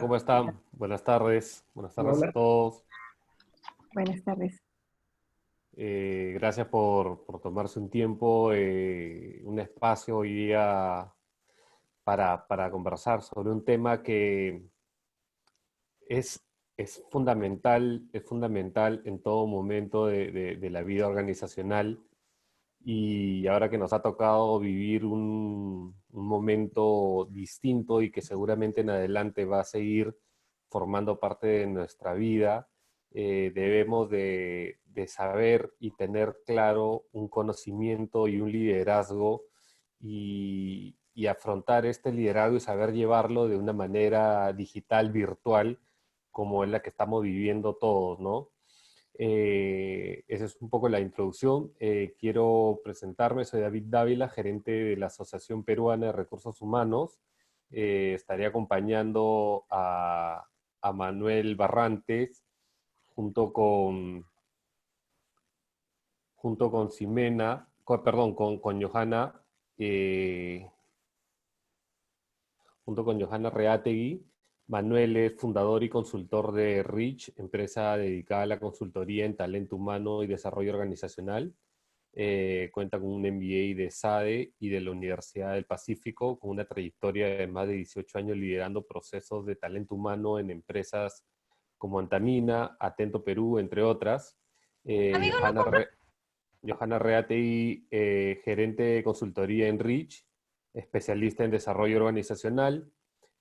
¿cómo están? Buenas tardes. Buenas tardes a Hola. todos. Buenas tardes. Gracias por tomarse un tiempo, un espacio hoy día para conversar sobre un tema que es, es fundamental en todo momento de la vida organizacional. Y ahora que nos ha tocado vivir un momento distinto y que seguramente en adelante va a seguir formando parte de nuestra vida, debemos de saber y tener claro un conocimiento y un liderazgo y afrontar este liderazgo y saber llevarlo de una manera digital, virtual, como es la que estamos viviendo todos, ¿no? Esa es un poco la introducción. Quiero presentarme, soy David Dávila, gerente de la Asociación Peruana de Recursos Humanos. Estaré acompañando a Manuel Barrantes junto con Ximena, con Johanna, eh, junto con Johanna Reategui. Manuel es fundador y consultor de Rich, empresa dedicada a la consultoría en talento humano y desarrollo organizacional. Cuenta con un MBA de SADE y de la Universidad del Pacífico, con una trayectoria de más de 18 años liderando procesos de talento humano en empresas como Antamina, Atento Perú, entre otras. Amigo, no compra. Johanna Reategui, gerente de consultoría en Rich, especialista en desarrollo organizacional,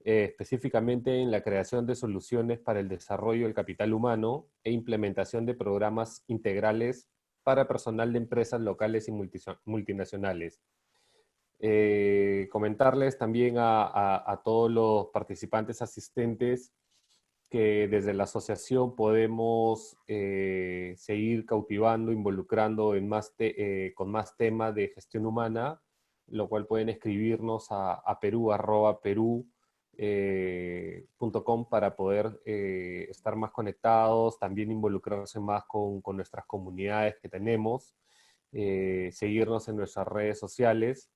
específicamente en la creación de soluciones para el desarrollo del capital humano e implementación de programas integrales para personal de empresas locales y multinacionales. Comentarles también a todos los participantes asistentes que desde la asociación podemos seguir cautivando, involucrando con más temas de gestión humana, lo cual pueden escribirnos a perú@peru.com para poder estar más conectados, también involucrarse más con nuestras comunidades que tenemos, seguirnos en nuestras redes sociales.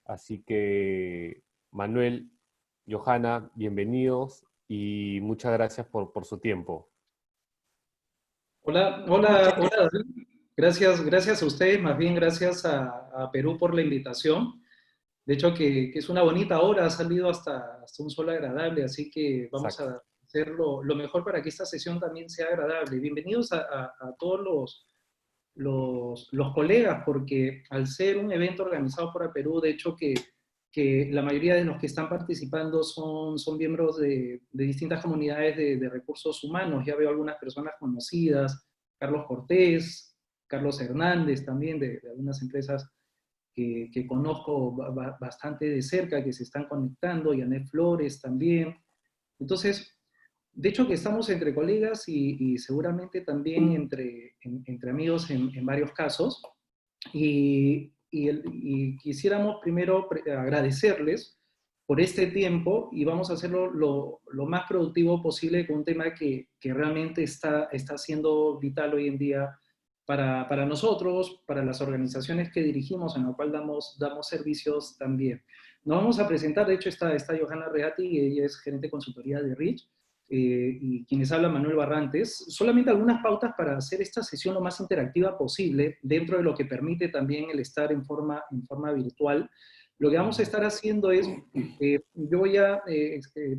Así que, Manuel, Johanna, bienvenidos y muchas gracias por su tiempo. Hola, Muchas hola, gracias. hola, David. Gracias a ustedes, más bien gracias a Perú por la invitación. De hecho, que es una bonita hora, ha salido hasta un sol agradable, así que vamos Exacto. a hacer lo mejor para que esta sesión también sea agradable. Bienvenidos a todos los colegas, porque al ser un evento organizado por Perú, de hecho que la mayoría de los que están participando son miembros de distintas comunidades de recursos humanos. Ya veo algunas personas conocidas, Carlos Cortés, Carlos Hernández también, de algunas empresas que conozco bastante de cerca, que se están conectando, Yanet Flores también. Entonces, de hecho que estamos entre colegas y seguramente también entre amigos en varios casos. Y quisiéramos primero agradecerles por este tiempo y vamos a hacerlo lo más productivo posible con un tema que realmente está siendo vital hoy en día para nosotros, para las organizaciones que dirigimos, en la cual damos servicios también. Nos vamos a presentar, de hecho está Johanna Reati, ella es gerente de consultoría de Rich, y quienes habla Manuel Barrantes. Solamente algunas pautas para hacer esta sesión lo más interactiva posible, dentro de lo que permite también el estar en forma virtual. Lo que vamos a estar haciendo es, yo voy a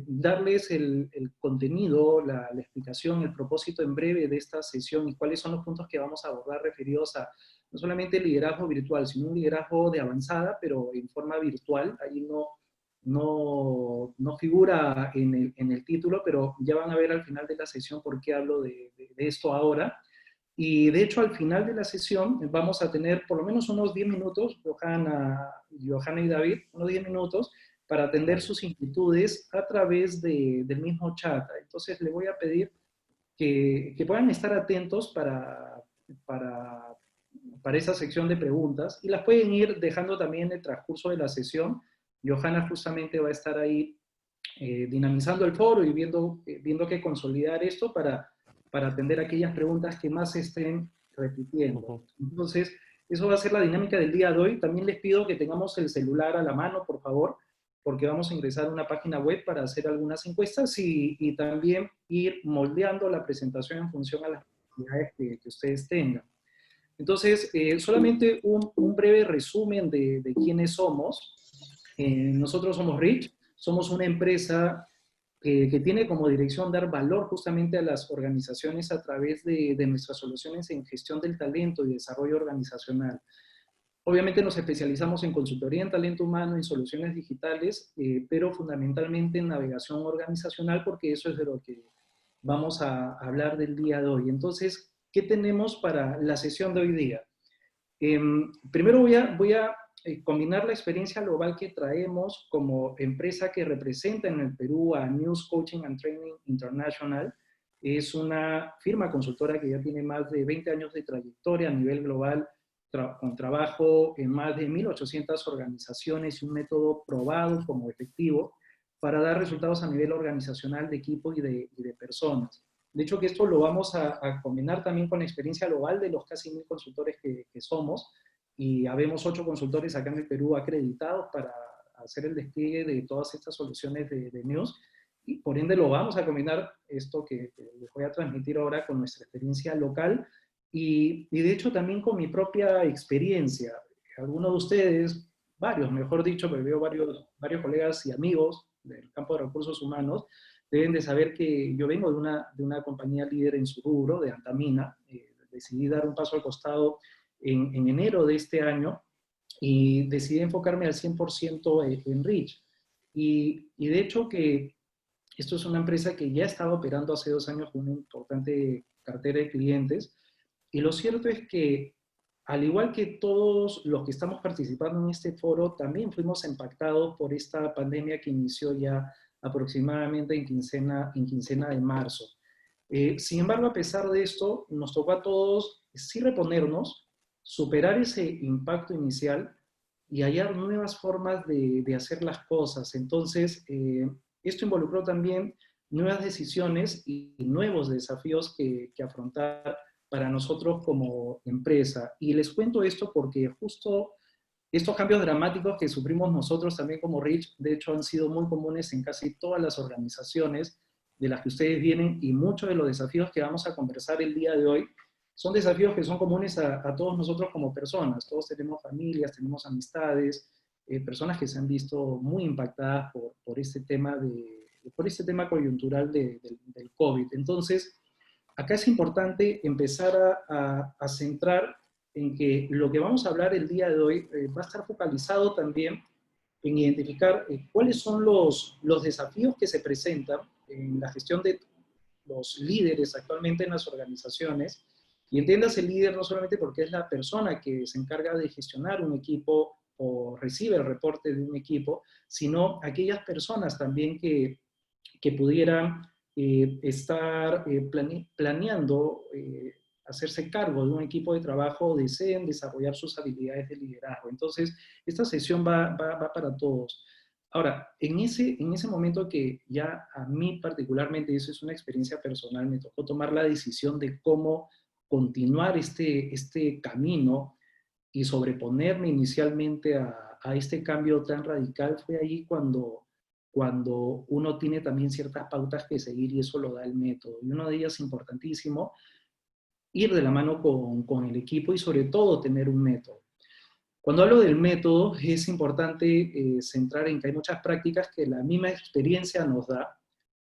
darles el contenido, la explicación, el propósito en breve de esta sesión y cuáles son los puntos que vamos a abordar referidos a no solamente el liderazgo virtual, sino un liderazgo de avanzada, pero en forma virtual. Ahí no figura en el título, pero ya van a ver al final de la sesión por qué hablo de esto ahora. Y de hecho, al final de la sesión vamos a tener por lo menos unos 10 minutos, Johanna y David, unos 10 minutos para atender Vale. sus inquietudes a través del mismo chat. Entonces, le voy a pedir que puedan estar atentos para, para esa sección de preguntas y las pueden ir dejando también en el transcurso de la sesión. Johanna justamente va a estar ahí dinamizando el foro y viendo que consolidar esto para atender aquellas preguntas que más se estén repitiendo. Ujú. Entonces, eso va a ser la dinámica del día de hoy. También les pido que tengamos el celular a la mano, por favor, porque vamos a ingresar a una página web para hacer algunas encuestas y también ir moldeando la presentación en función a las necesidades que ustedes tengan. Entonces, solamente un breve resumen de quiénes somos. Nosotros somos Rich, somos una empresa que tiene como dirección dar valor justamente a las organizaciones a través de nuestras soluciones en gestión del talento y desarrollo organizacional. Obviamente nos especializamos en consultoría en talento humano, en soluciones digitales, pero fundamentalmente en navegación organizacional, porque eso es de lo que vamos a hablar del día de hoy. Entonces, ¿qué tenemos para la sesión de hoy día? Primero voy a combinar la experiencia global que traemos como empresa que representa en el Perú a News Coaching and Training International. Es una firma consultora que ya tiene más de 20 años de trayectoria a nivel global, con trabajo en más de 1.800 organizaciones y un método probado como efectivo para dar resultados a nivel organizacional de equipo y de personas. De hecho, que esto lo vamos a combinar también con la experiencia global de los casi 1.000 consultores que somos, y habemos 8 consultores acá en el Perú acreditados para hacer el despliegue de todas estas soluciones de News, y por ende lo vamos a combinar esto que les voy a transmitir ahora con nuestra experiencia local, y de hecho también con mi propia experiencia. Algunos de ustedes, varios mejor dicho, porque veo varios colegas y amigos del campo de recursos humanos, deben de saber que yo vengo de una compañía líder en su rubro, de Antamina. Decidí dar un paso al costado en enero de este año y decidí enfocarme al 100% en Rich. Y de hecho que esto es una empresa que ya estaba operando hace 2 años con una importante cartera de clientes, y lo cierto es que, al igual que todos los que estamos participando en este foro, también fuimos impactados por esta pandemia que inició ya aproximadamente en quincena de marzo. Sin embargo, a pesar de esto, nos tocó a todos sí reponernos, superar ese impacto inicial y hallar nuevas formas de hacer las cosas. Entonces, esto involucró también nuevas decisiones y nuevos desafíos que afrontar para nosotros como empresa. Y les cuento esto porque justo estos cambios dramáticos que sufrimos nosotros también como Rich, de hecho han sido muy comunes en casi todas las organizaciones de las que ustedes vienen, y muchos de los desafíos que vamos a conversar el día de hoy son desafíos que son comunes a todos nosotros como personas. Todos tenemos familias, tenemos amistades, personas que se han visto muy impactadas por este tema coyuntural del COVID. Entonces, acá es importante empezar a centrar en que lo que vamos a hablar el día de hoy va a estar focalizado también en identificar cuáles son los desafíos que se presentan en la gestión de los líderes actualmente en las organizaciones. Y entiéndase el líder no solamente porque es la persona que se encarga de gestionar un equipo o recibe el reporte de un equipo, sino aquellas personas también que pudieran estar planeando hacerse cargo de un equipo de trabajo o deseen desarrollar sus habilidades de liderazgo. Entonces, esta sesión va para todos. Ahora, en ese momento que ya a mí particularmente, eso es una experiencia personal, me tocó tomar la decisión de cómo continuar este camino y sobreponerme inicialmente a este cambio tan radical. Fue ahí cuando uno tiene también ciertas pautas que seguir, y eso lo da el método. Y una de ellas, importantísimo, ir de la mano con el equipo y sobre todo tener un método. Cuando hablo del método, es importante centrar en que hay muchas prácticas que la misma experiencia nos da,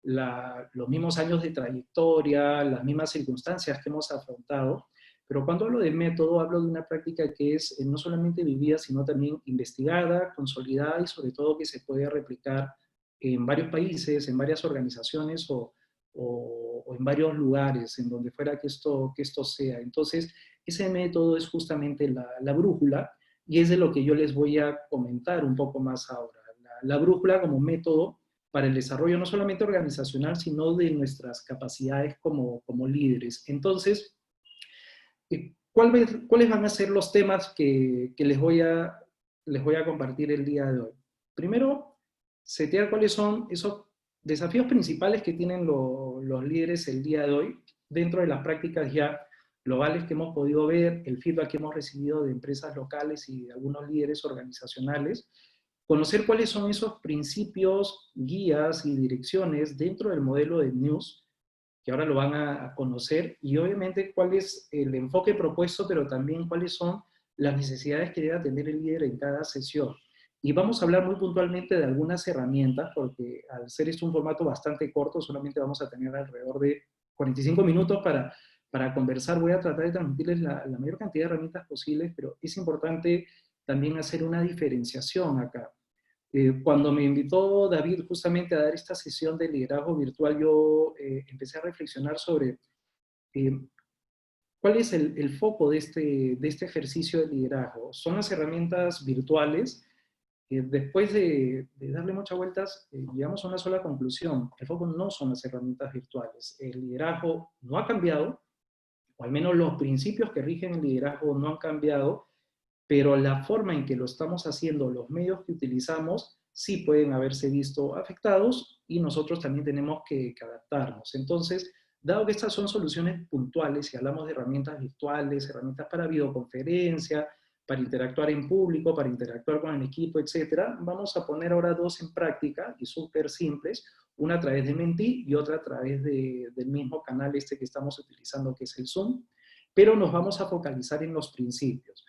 los mismos años de trayectoria, las mismas circunstancias que hemos afrontado, pero cuando hablo de método, hablo de una práctica que es no solamente vivida, sino también investigada, consolidada y sobre todo que se puede replicar en varios países, en varias organizaciones o en varios lugares, en donde fuera que esto sea. Entonces, ese método es justamente la brújula, y es de lo que yo les voy a comentar un poco más ahora. La brújula como método para el desarrollo no solamente organizacional, sino de nuestras capacidades como líderes. Entonces, ¿cuáles van a ser los temas que les voy a compartir el día de hoy? Primero, setear cuáles son esos desafíos principales que tienen los líderes el día de hoy, dentro de las prácticas ya globales que hemos podido ver, el feedback que hemos recibido de empresas locales y de algunos líderes organizacionales, conocer cuáles son esos principios, guías y direcciones dentro del modelo de News, que ahora lo van a conocer, y obviamente cuál es el enfoque propuesto, pero también cuáles son las necesidades que debe atender el líder en cada sesión. Y vamos a hablar muy puntualmente de algunas herramientas, porque al ser esto un formato bastante corto, solamente vamos a tener alrededor de 45 minutos para conversar. Voy a tratar de transmitirles la mayor cantidad de herramientas posibles, pero es importante también hacer una diferenciación acá. Cuando me invitó David justamente a dar esta sesión de liderazgo virtual, yo empecé a reflexionar sobre cuál es el foco de este ejercicio de liderazgo. Son las herramientas virtuales. Después de darle muchas vueltas, llegamos a una sola conclusión. El foco no son las herramientas virtuales. El liderazgo no ha cambiado, o al menos los principios que rigen el liderazgo no han cambiado, pero la forma en que lo estamos haciendo, los medios que utilizamos, sí pueden haberse visto afectados y nosotros también tenemos que adaptarnos. Entonces, dado que estas son soluciones puntuales, si hablamos de herramientas virtuales, herramientas para videoconferencia, para interactuar en público, para interactuar con el equipo, etcétera, vamos a poner ahora dos en práctica y súper simples, una a través de Menti y otra a través del mismo canal que estamos utilizando, que es el Zoom, pero nos vamos a focalizar en los principios.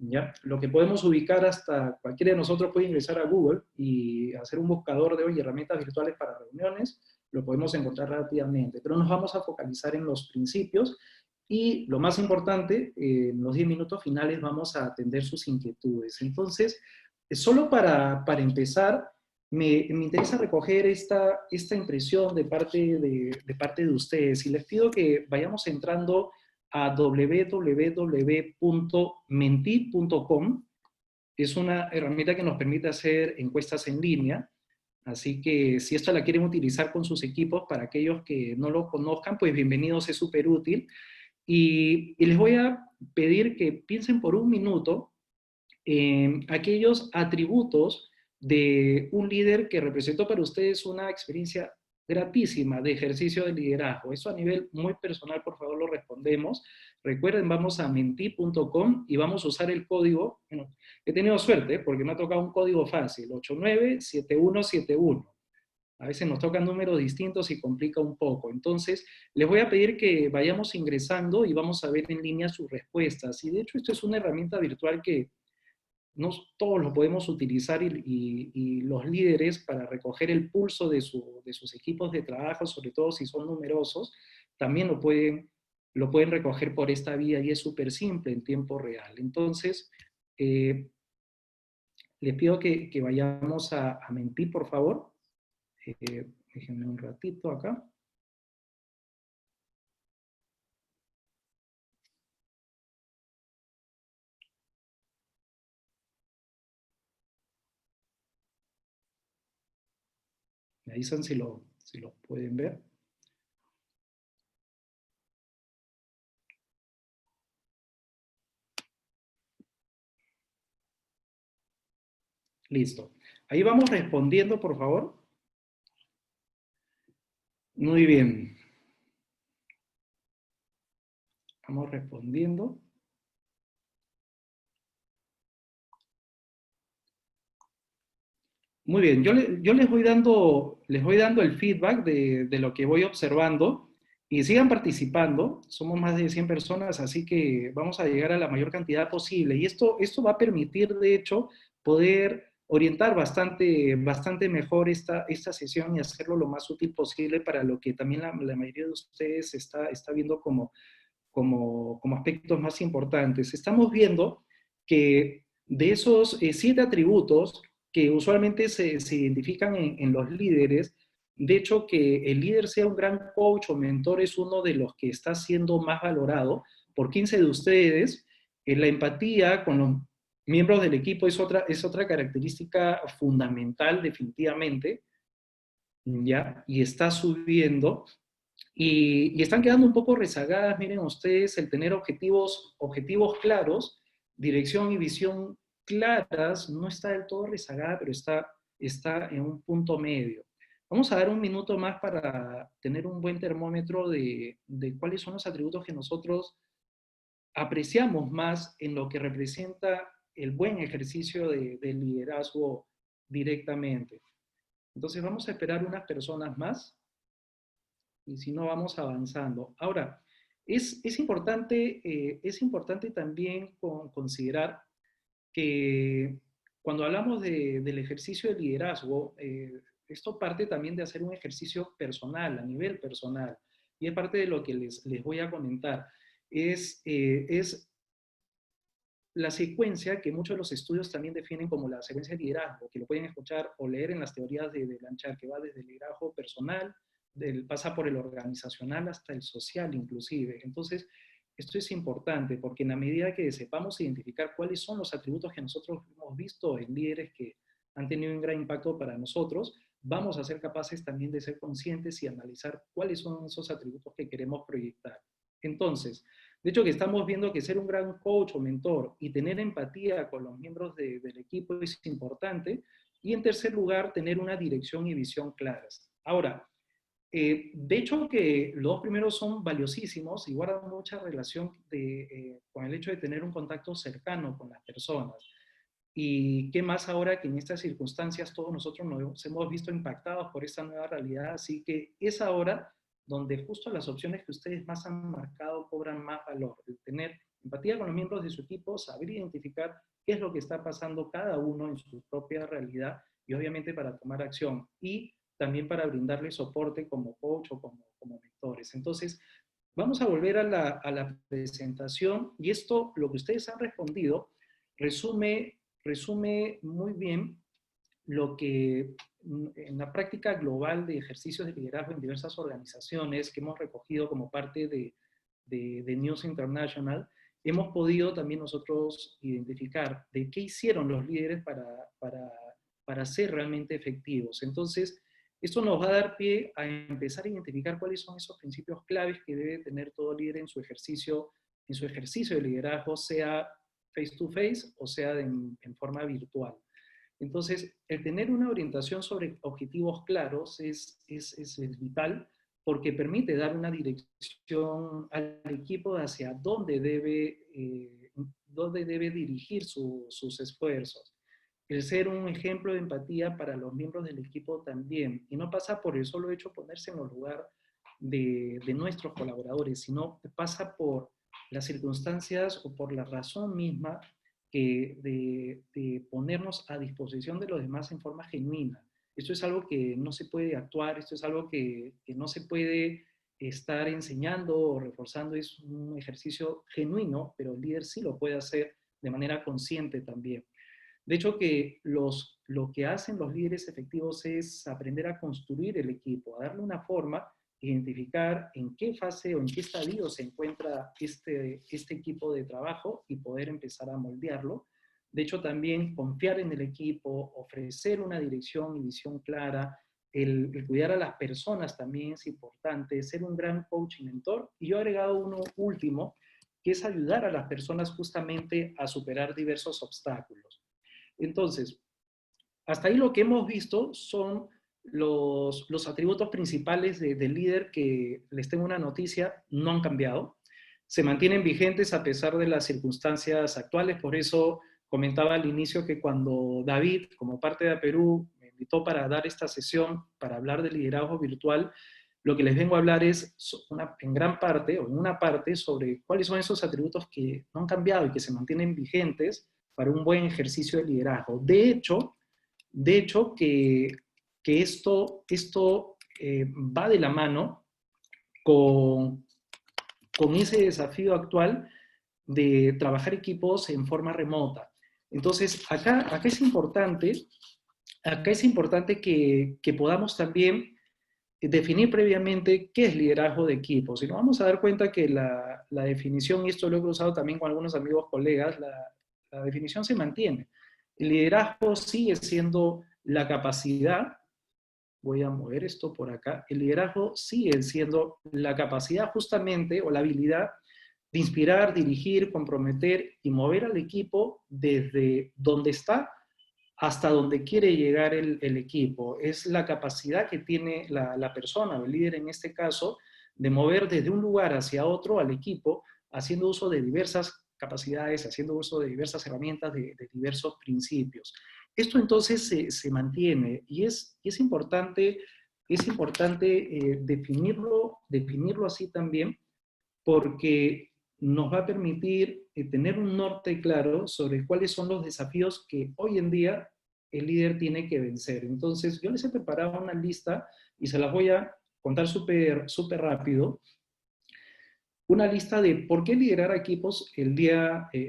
¿Ya? Lo que podemos ubicar hasta, cualquiera de nosotros puede ingresar a Google y hacer un buscador de hoy herramientas virtuales para reuniones, lo podemos encontrar rápidamente, pero nos vamos a focalizar en los principios y lo más importante, en los 10 minutos finales vamos a atender sus inquietudes. Entonces, solo para empezar, me interesa recoger esta impresión de parte de ustedes y les pido que vayamos entrando a www.menti.com. Es una herramienta que nos permite hacer encuestas en línea, así que si esto la quieren utilizar con sus equipos, para aquellos que no lo conozcan, pues bienvenidos, es súper útil. Y les voy a pedir que piensen por un minuto en aquellos atributos de un líder que representó para ustedes una experiencia gratísima de ejercicio de liderazgo. Eso a nivel muy personal, por favor, lo respondemos. Recuerden, vamos a menti.com y vamos a usar el código. Bueno, he tenido suerte porque me ha tocado un código fácil, 897171. A veces nos tocan números distintos y complica un poco. Entonces, les voy a pedir que vayamos ingresando y vamos a ver en línea sus respuestas. Y de hecho, esto es una herramienta virtual que no todos lo podemos utilizar y los líderes para recoger el pulso de sus equipos de trabajo, sobre todo si son numerosos, también lo pueden recoger por esta vía y es súper simple en tiempo real. Entonces, les pido que vayamos a Menti, por favor. Déjenme un ratito acá. Me avisan si lo pueden ver. Listo. Ahí vamos respondiendo, por favor. Muy bien. Vamos respondiendo. Muy bien, yo les voy dando el feedback de lo que voy observando y sigan participando. Somos más de 100 personas, así que vamos a llegar a la mayor cantidad posible. Y esto va a permitir, de hecho, poder orientar bastante mejor esta sesión y hacerlo lo más útil posible para lo que también la mayoría de ustedes está viendo como aspectos más importantes. Estamos viendo que de esos 7 atributos que usualmente se identifican en los líderes, de hecho que el líder sea un gran coach o mentor es uno de los que está siendo más valorado por 15 de ustedes. La empatía con los miembros del equipo es otra característica fundamental definitivamente, ¿ya? Y está subiendo. Y están quedando un poco rezagadas, miren ustedes, el tener objetivos claros, dirección y visión claras, no está del todo rezagada, pero está en un punto medio. Vamos a dar un minuto más para tener un buen termómetro de cuáles son los atributos que nosotros apreciamos más en lo que representa el buen ejercicio de liderazgo directamente. Entonces vamos a esperar unas personas más y si no vamos avanzando. Ahora, es importante también considerar que cuando hablamos del ejercicio de liderazgo, esto parte también de hacer un ejercicio personal, a nivel personal, y es parte de lo que les voy a comentar. Es la secuencia que muchos de los estudios también definen como la secuencia de liderazgo, que lo pueden escuchar o leer en las teorías de Blanchard, que va desde el liderazgo personal, pasa por el organizacional hasta el social inclusive. Entonces, esto es importante porque en la medida que sepamos identificar cuáles son los atributos que nosotros hemos visto en líderes que han tenido un gran impacto para nosotros, vamos a ser capaces también de ser conscientes y analizar cuáles son esos atributos que queremos proyectar. Entonces, de hecho que estamos viendo que ser un gran coach o mentor y tener empatía con los miembros del equipo es importante. Y en tercer lugar, tener una dirección y visión claras. Ahora, de hecho que los dos primeros son valiosísimos y guardan mucha relación con el hecho de tener un contacto cercano con las personas. Y qué más ahora que en estas circunstancias todos nosotros nos hemos visto impactados por esta nueva realidad, así que es ahora donde justo las opciones que ustedes más han marcado cobran más valor. El tener empatía con los miembros de su equipo, saber identificar qué es lo que está pasando cada uno en su propia realidad y obviamente para tomar acción. Y también para brindarle soporte como coach o como mentores. Entonces, vamos a volver a la presentación y esto, lo que ustedes han respondido, resume muy bien lo que en la práctica global de ejercicios de liderazgo en diversas organizaciones que hemos recogido como parte de News International, hemos podido también nosotros identificar de qué hicieron los líderes para ser realmente efectivos. Entonces, esto nos va a dar pie a empezar a identificar cuáles son esos principios claves que debe tener todo líder en su ejercicio de liderazgo, sea face to face o sea en forma virtual. Entonces, el tener una orientación sobre objetivos claros es vital porque permite dar una dirección al equipo hacia dónde debe dirigir sus esfuerzos. El ser un ejemplo de empatía para los miembros del equipo también. Y no pasa por el solo hecho de ponerse en el lugar de nuestros colaboradores, sino pasa por las circunstancias o por la razón misma de ponernos a disposición de los demás en forma genuina. Esto es algo que no se puede actuar, esto es algo que no se puede estar enseñando o reforzando, es un ejercicio genuino, pero el líder sí lo puede hacer de manera consciente también. De hecho, que lo que hacen los líderes efectivos es aprender a construir el equipo, a darle una forma, identificar en qué fase o en qué estadio se encuentra este equipo de trabajo y poder empezar a moldearlo. De hecho, también confiar en el equipo, ofrecer una dirección y visión clara, el cuidar a las personas también es importante, ser un gran coach y mentor. Y yo he agregado uno último, que es ayudar a las personas justamente a superar diversos obstáculos. Entonces, hasta ahí lo que hemos visto son los atributos principales del líder que, les tengo una noticia, no han cambiado. Se mantienen vigentes a pesar de las circunstancias actuales. Por eso comentaba al inicio que cuando David, como parte de Perú, me invitó para dar esta sesión, para hablar de liderazgo virtual, lo que les vengo a hablar es en gran parte, o en una parte, sobre cuáles son esos atributos que no han cambiado y que se mantienen vigentes para un buen ejercicio de liderazgo. De hecho que esto va de la mano con ese desafío actual de trabajar equipos en forma remota. Entonces, acá es importante que podamos también definir previamente qué es liderazgo de equipos. Y nos vamos a dar cuenta que la definición, y esto lo he cruzado también con algunos amigos colegas, la definición se mantiene. El liderazgo sigue siendo la capacidad, voy a mover esto por acá, el liderazgo sigue siendo la capacidad justamente, o la habilidad de inspirar, dirigir, comprometer y mover al equipo desde donde está hasta donde quiere llegar el equipo. Es la capacidad que tiene la persona, el líder en este caso, de mover desde un lugar hacia otro al equipo, haciendo uso de diversas capacidades, haciendo uso de diversas herramientas, de diversos principios. Esto entonces se mantiene y es importante, definirlo así también, porque nos va a permitir tener un norte claro sobre cuáles son los desafíos que hoy en día el líder tiene que vencer. Entonces, yo les he preparado una lista y se las voy a contar súper rápido. Una lista de por qué liderar equipos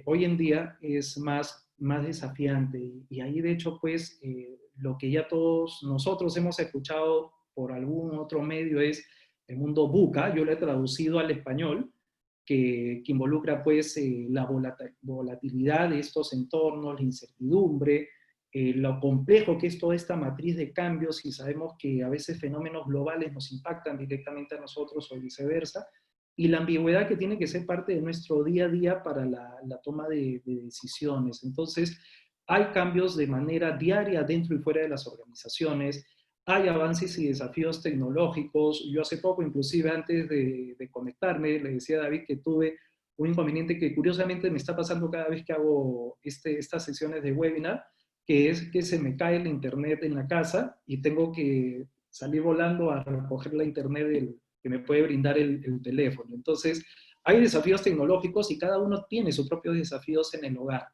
hoy en día es más desafiante. Y ahí, de hecho, pues, lo que ya todos nosotros hemos escuchado por algún otro medio es el mundo VUCA. Yo lo he traducido al español, que involucra, pues, la volatilidad de estos entornos, la incertidumbre, lo complejo que es toda esta matriz de cambios, y sabemos que a veces fenómenos globales nos impactan directamente a nosotros o viceversa, y la ambigüedad que tiene que ser parte de nuestro día a día para la toma de decisiones. Entonces, hay cambios de manera diaria dentro y fuera de las organizaciones, hay avances y desafíos tecnológicos. Yo hace poco, inclusive antes de conectarme, le decía a David que tuve un inconveniente que curiosamente me está pasando cada vez que hago estas sesiones de webinar, que es que se me cae el internet en la casa y tengo que salir volando a recoger la internet que me puede brindar el teléfono. Entonces, hay desafíos tecnológicos y cada uno tiene sus propios desafíos en el hogar.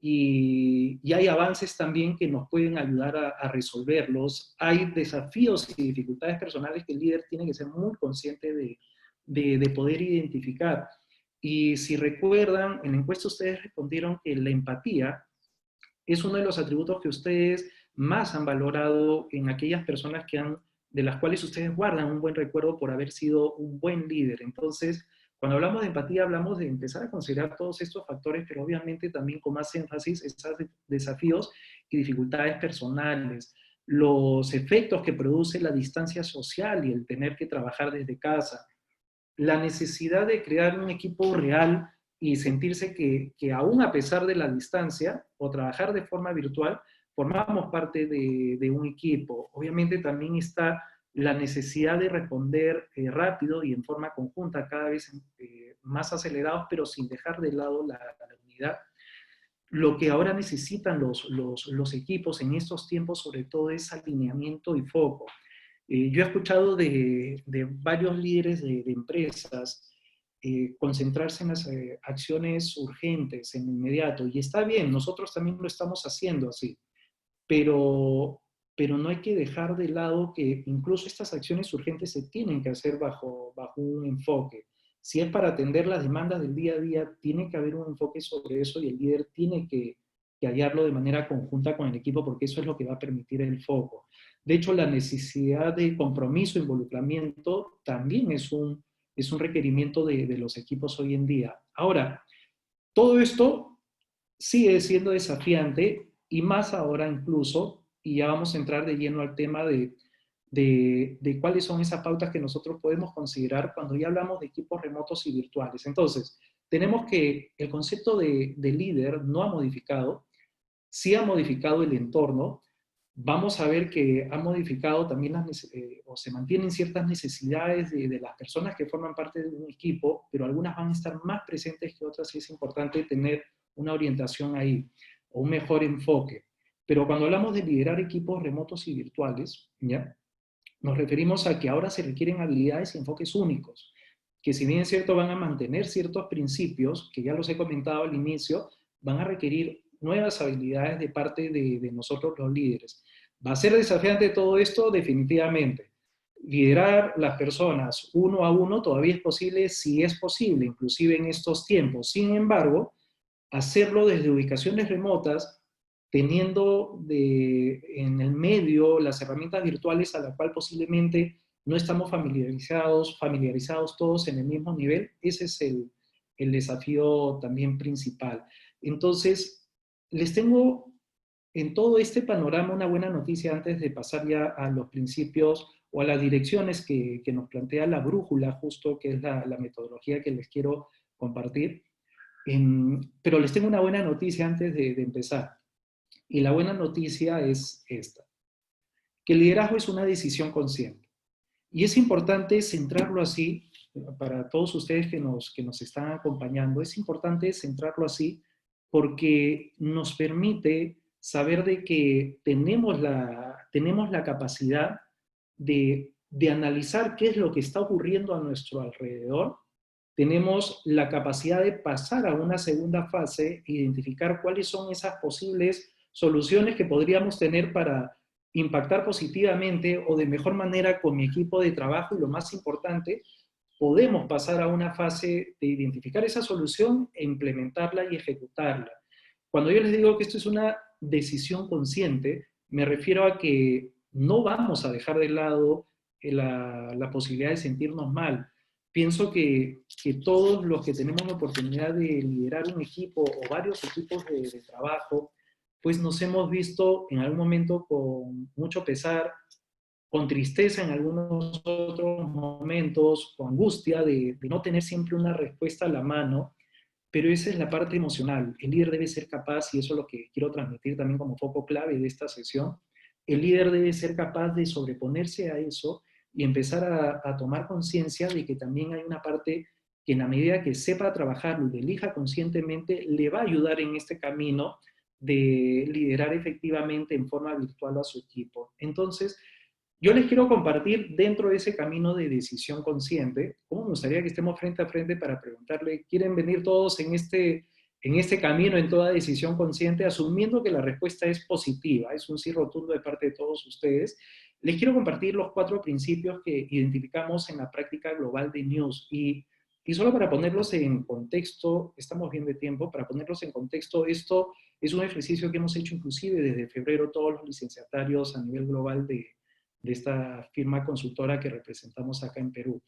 Y hay avances también que nos pueden ayudar a resolverlos. Hay desafíos y dificultades personales que el líder tiene que ser muy consciente de poder identificar. Y si recuerdan, en la encuesta ustedes respondieron que la empatía es uno de los atributos que ustedes más han valorado en aquellas personas de las cuales ustedes guardan un buen recuerdo por haber sido un buen líder. Entonces, cuando hablamos de empatía, hablamos de empezar a considerar todos estos factores, pero obviamente también con más énfasis esos desafíos y dificultades personales, los efectos que produce la distancia social y el tener que trabajar desde casa, la necesidad de crear un equipo real y sentirse que aún a pesar de la distancia o trabajar de forma virtual, formamos parte de un equipo. Obviamente también está la necesidad de responder rápido y en forma conjunta, cada vez más acelerados, pero sin dejar de lado la unidad. Lo que ahora necesitan los equipos en estos tiempos, sobre todo, es alineamiento y foco. Yo he escuchado de varios líderes de empresas concentrarse en las acciones urgentes, en inmediato, y está bien, nosotros también lo estamos haciendo así, pero no hay que dejar de lado que incluso estas acciones urgentes se tienen que hacer bajo un enfoque. Si es para atender las demandas del día a día, tiene que haber un enfoque sobre eso y el líder tiene que hallarlo de manera conjunta con el equipo, porque eso es lo que va a permitir el foco. De hecho, la necesidad de compromiso e involucramiento también es un requerimiento de los equipos hoy en día. Ahora, todo esto sigue siendo desafiante y más ahora incluso, y ya vamos a entrar de lleno al tema de cuáles son esas pautas que nosotros podemos considerar cuando ya hablamos de equipos remotos y virtuales. Entonces, tenemos que el concepto de líder no ha modificado, sí ha modificado el entorno. Vamos a ver que ha modificado también o se mantienen ciertas necesidades de las personas que forman parte de un equipo, pero algunas van a estar más presentes que otras y es importante tener una orientación ahí, o un mejor enfoque. Pero cuando hablamos de liderar equipos remotos y virtuales, ¿ya?, nos referimos a que ahora se requieren habilidades y enfoques únicos, que si bien es cierto van a mantener ciertos principios, que ya los he comentado al inicio, van a requerir nuevas habilidades de parte de nosotros los líderes. ¿Va a ser desafiante todo esto? Definitivamente. Liderar las personas uno a uno todavía es posible, si es posible, inclusive en estos tiempos. Sin embargo, hacerlo desde ubicaciones remotas, teniendo en el medio las herramientas virtuales a la cual posiblemente no estamos familiarizados todos en el mismo nivel, ese es el desafío también principal. Entonces, les tengo en todo este panorama una buena noticia antes de pasar ya a los principios o a las direcciones que nos plantea la brújula, justo que es la metodología que les quiero compartir. Pero les tengo una buena noticia antes de empezar. Y la buena noticia es esta, que el liderazgo es una decisión consciente. Y es importante centrarlo así, para todos ustedes que nos están acompañando, es importante centrarlo así porque nos permite saber de que tenemos la capacidad de analizar qué es lo que está ocurriendo a nuestro alrededor. Tenemos la capacidad de pasar a una segunda fase, identificar cuáles son esas posibles soluciones que podríamos tener para impactar positivamente o de mejor manera con mi equipo de trabajo, y lo más importante, podemos pasar a una fase de identificar esa solución e implementarla y ejecutarla. Cuando yo les digo que esto es una decisión consciente, me refiero a que no vamos a dejar de lado la posibilidad de sentirnos mal. Pienso que todos los que tenemos la oportunidad de liderar un equipo o varios equipos de trabajo, pues nos hemos visto en algún momento con mucho pesar, con tristeza en algunos otros momentos, con angustia de no tener siempre una respuesta a la mano, pero esa es la parte emocional. El líder debe ser capaz, y eso es lo que quiero transmitir también como foco clave de esta sesión, el líder debe ser capaz de sobreponerse a eso y empezar a tomar conciencia de que también hay una parte que en la medida que sepa trabajarlo y lo elija conscientemente, le va a ayudar en este camino de liderar efectivamente en forma virtual a su equipo. Entonces, yo les quiero compartir dentro de ese camino de decisión consciente, cómo me gustaría que estemos frente a frente para preguntarle, ¿quieren venir todos en este camino, en toda decisión consciente, asumiendo que la respuesta es positiva, es un sí rotundo de parte de todos ustedes? Les quiero compartir los 4 principios que identificamos en la práctica global de News. Y solo para ponerlos en contexto, estamos bien de tiempo, para ponerlos en contexto, esto es un ejercicio que hemos hecho inclusive desde febrero todos los licenciatarios a nivel global de esta firma consultora que representamos acá en Perú.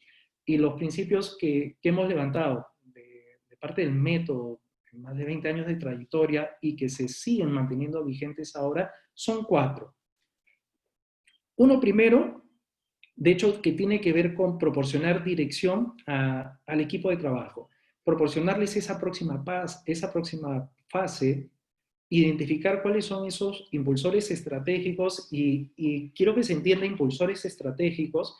Y los principios que hemos levantado de parte del método, más de 20 años de trayectoria y que se siguen manteniendo vigentes ahora, son 4. Uno primero, de hecho, que tiene que ver con proporcionar dirección al equipo de trabajo, proporcionarles esa próxima fase, identificar cuáles son esos impulsores estratégicos, y quiero que se entienda impulsores estratégicos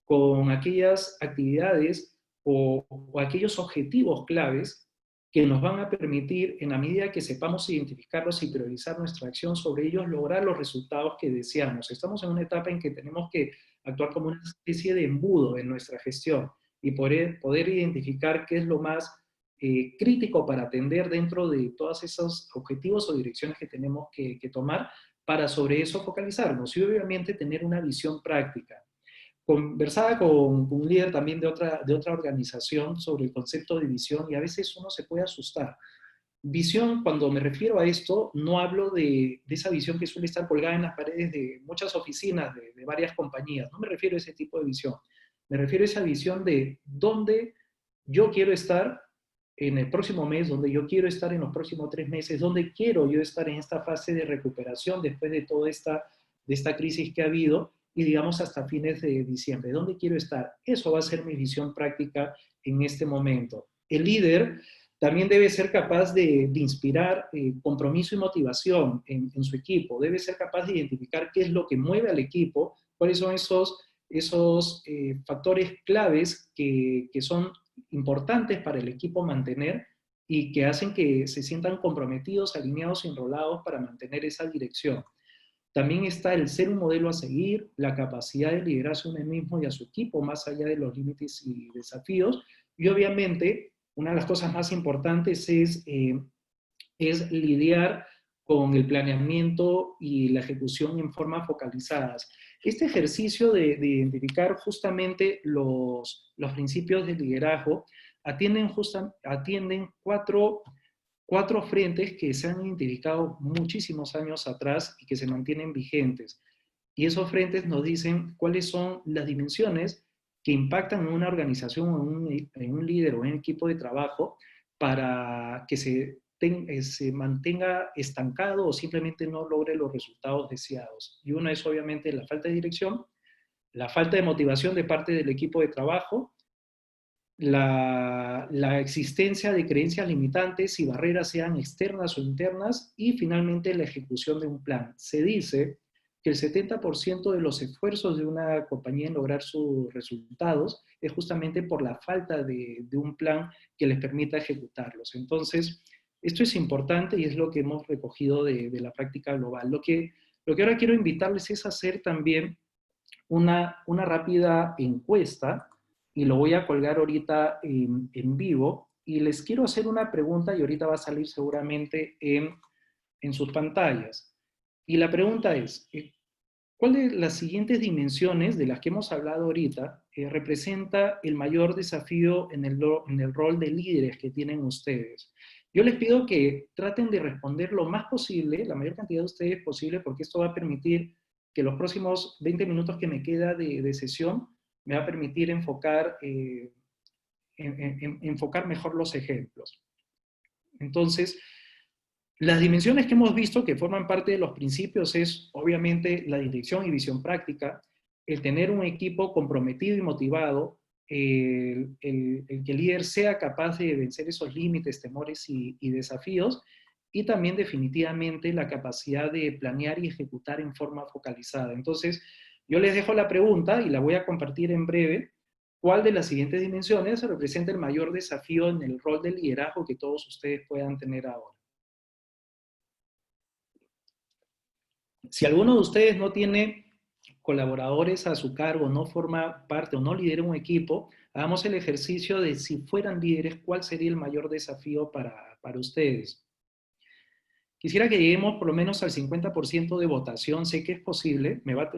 con aquellas actividades o aquellos objetivos claves que nos van a permitir, en la medida que sepamos identificarlos y priorizar nuestra acción sobre ellos, lograr los resultados que deseamos. Estamos en una etapa en que tenemos que actuar como una especie de embudo en nuestra gestión y poder identificar qué es lo más crítico para atender dentro de todos esos objetivos o direcciones que tenemos que tomar para sobre eso focalizarnos y obviamente tener una visión práctica. Conversaba con un líder también de otra organización sobre el concepto de visión y a veces uno se puede asustar. Visión, cuando me refiero a esto, no hablo de esa visión que suele estar colgada en las paredes de muchas oficinas de varias compañías, no me refiero a ese tipo de visión, me refiero a esa visión de dónde yo quiero estar en el próximo mes, donde yo quiero estar en los próximos 3 meses, donde quiero yo estar en esta fase de recuperación después de toda esta crisis que ha habido, y digamos hasta fines de diciembre, ¿dónde quiero estar? Eso va a ser mi visión práctica en este momento. El líder también debe ser capaz de inspirar compromiso y motivación en su equipo, debe ser capaz de identificar qué es lo que mueve al equipo, cuáles son esos factores claves que son importantes para el equipo mantener y que hacen que se sientan comprometidos, alineados y enrolados para mantener esa dirección. También está el ser un modelo a seguir, la capacidad de liderarse a uno mismo y a su equipo más allá de los límites y desafíos. Y obviamente, una de las cosas más importantes es lidiar con el planeamiento y la ejecución en forma focalizadas. Este ejercicio de identificar justamente los principios de liderazgo atienden cuatro frentes que se han identificado muchísimos años atrás y que se mantienen vigentes. Y esos frentes nos dicen cuáles son las dimensiones que impactan en una organización, en un líder o en un equipo de trabajo para que se mantenga estancado o simplemente no logre los resultados deseados. Y una es obviamente la falta de dirección, la falta de motivación de parte del equipo de trabajo, la existencia de creencias limitantes y barreras, sean externas o internas, y finalmente la ejecución de un plan. Se dice que el 70% de los esfuerzos de una compañía en lograr sus resultados es justamente por la falta de un plan que les permita ejecutarlos. Entonces, Esto es importante y es lo que hemos recogido de la práctica global. Lo que ahora quiero invitarles es a hacer también una rápida encuesta, y lo voy a colgar ahorita en vivo, y les quiero hacer una pregunta, y ahorita va a salir seguramente en sus pantallas. Y la pregunta es, ¿cuál de las siguientes dimensiones de las que hemos hablado ahorita representa el mayor desafío en el rol de líderes que tienen ustedes? Yo les pido que traten de responder lo más posible, la mayor cantidad de ustedes posible, porque esto va a permitir que los próximos 20 minutos que me queda de sesión me va a permitir enfocar, enfocar mejor los ejemplos. Entonces, las dimensiones que hemos visto que forman parte de los principios es, obviamente, la dirección y visión práctica, el tener un equipo comprometido y motivado, el que el líder sea capaz de vencer esos límites, temores y desafíos, y también definitivamente la capacidad de planear y ejecutar en forma focalizada. Entonces, yo les dejo la pregunta y la voy a compartir en breve. ¿Cuál de las siguientes dimensiones representa el mayor desafío en el rol de liderazgo que todos ustedes puedan tener ahora? Si alguno de ustedes no tiene colaboradores a su cargo, no forma parte o no lidera un equipo, hagamos el ejercicio de si fueran líderes, ¿cuál sería el mayor desafío para ustedes? Quisiera que lleguemos por lo menos al 50% de votación. Sé que es posible, me va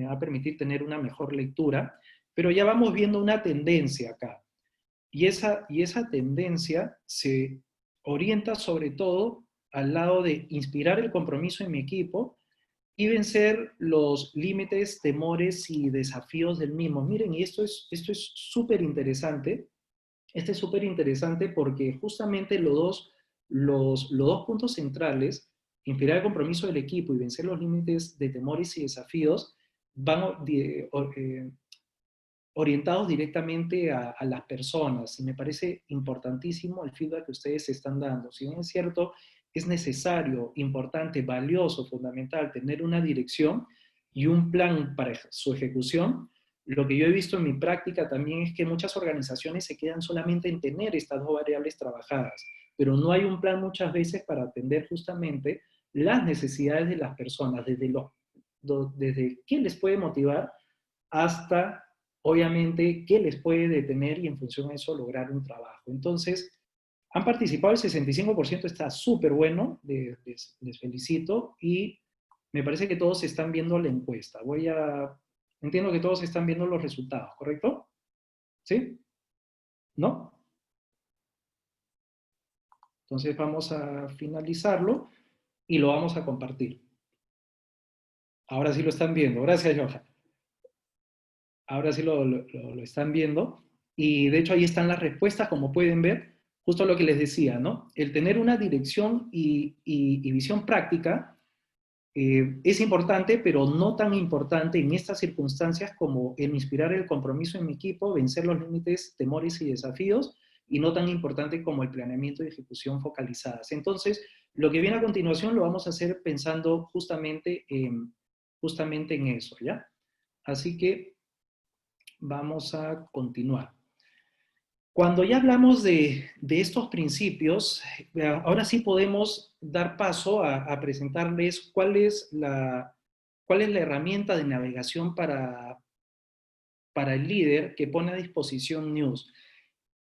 a permitir tener una mejor lectura, pero ya vamos viendo una tendencia acá. Y esa tendencia se orienta sobre todo al lado de inspirar el compromiso en mi equipo y vencer los límites, temores y desafíos del mismo. Miren, y esto es súper interesante. Este es súper interesante porque justamente los dos puntos centrales, inspirar el compromiso del equipo y vencer los límites de temores y desafíos, van orientados directamente a las personas. Y me parece importantísimo el feedback que ustedes están dando. Si bien es cierto, es necesario, importante, valioso, fundamental tener una dirección y un plan para su ejecución, lo que yo he visto en mi práctica también es que muchas organizaciones se quedan solamente en tener estas dos variables trabajadas, pero no hay un plan muchas veces para atender justamente las necesidades de las personas, desde qué les puede motivar hasta, obviamente, qué les puede detener y en función de eso lograr un trabajo. Entonces, han participado el 65%, está súper bueno, les felicito, y me parece que todos están viendo la encuesta. Entiendo que todos están viendo los resultados, ¿correcto? ¿Sí? ¿No? Entonces vamos a finalizarlo y lo vamos a compartir. Ahora sí lo están viendo. Gracias, Johan. Ahora sí lo están viendo. Y de hecho ahí están las respuestas, como pueden ver. Justo lo que les decía, ¿no? El tener una dirección y visión práctica es importante, pero no tan importante en estas circunstancias como el inspirar el compromiso en mi equipo, vencer los límites, temores y desafíos, y no tan importante como el planeamiento y ejecución focalizadas. Entonces, lo que viene a continuación lo vamos a hacer pensando justamente en eso, ¿ya? Así que vamos a continuar. Cuando ya hablamos de estos principios, ahora sí podemos dar paso a presentarles cuál es la herramienta de navegación para el líder que pone a disposición News.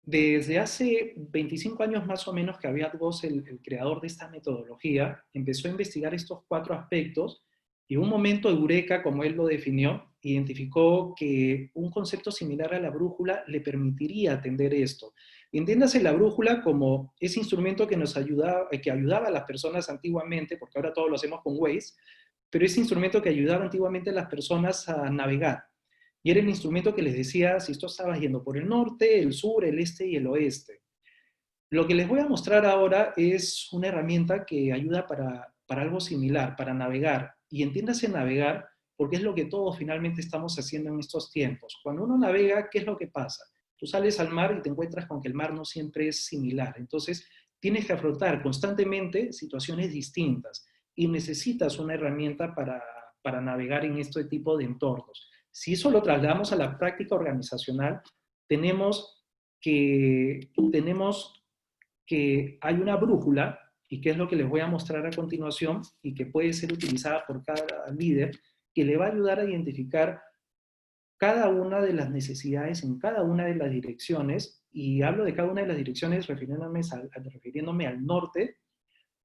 Desde hace 25 años más o menos que Aviad Ghosh, el creador de esta metodología, empezó a investigar estos 4 aspectos y en un momento eureka, como él lo definió, identificó que un concepto similar a la brújula le permitiría atender esto. Entiéndase la brújula como ese instrumento que ayudaba a las personas antiguamente, porque ahora todo lo hacemos con Waze, pero ese instrumento que ayudaba antiguamente a las personas a navegar. Y era el instrumento que les decía si esto estaba yendo por el norte, el sur, el este y el oeste. Lo que les voy a mostrar ahora es una herramienta que ayuda para algo similar, para navegar. Y entiéndase navegar porque es lo que todos finalmente estamos haciendo en estos tiempos. Cuando uno navega, ¿qué es lo que pasa? Tú sales al mar y te encuentras con que el mar no siempre es similar. Entonces, tienes que afrontar constantemente situaciones distintas y necesitas una herramienta para navegar en este tipo de entornos. Si eso lo trasladamos a la práctica organizacional, tenemos que hay una brújula y qué es lo que les voy a mostrar a continuación y que puede ser utilizada por cada líder, que le va a ayudar a identificar cada una de las necesidades en cada una de las direcciones, y hablo de cada una de las direcciones refiriéndome al norte,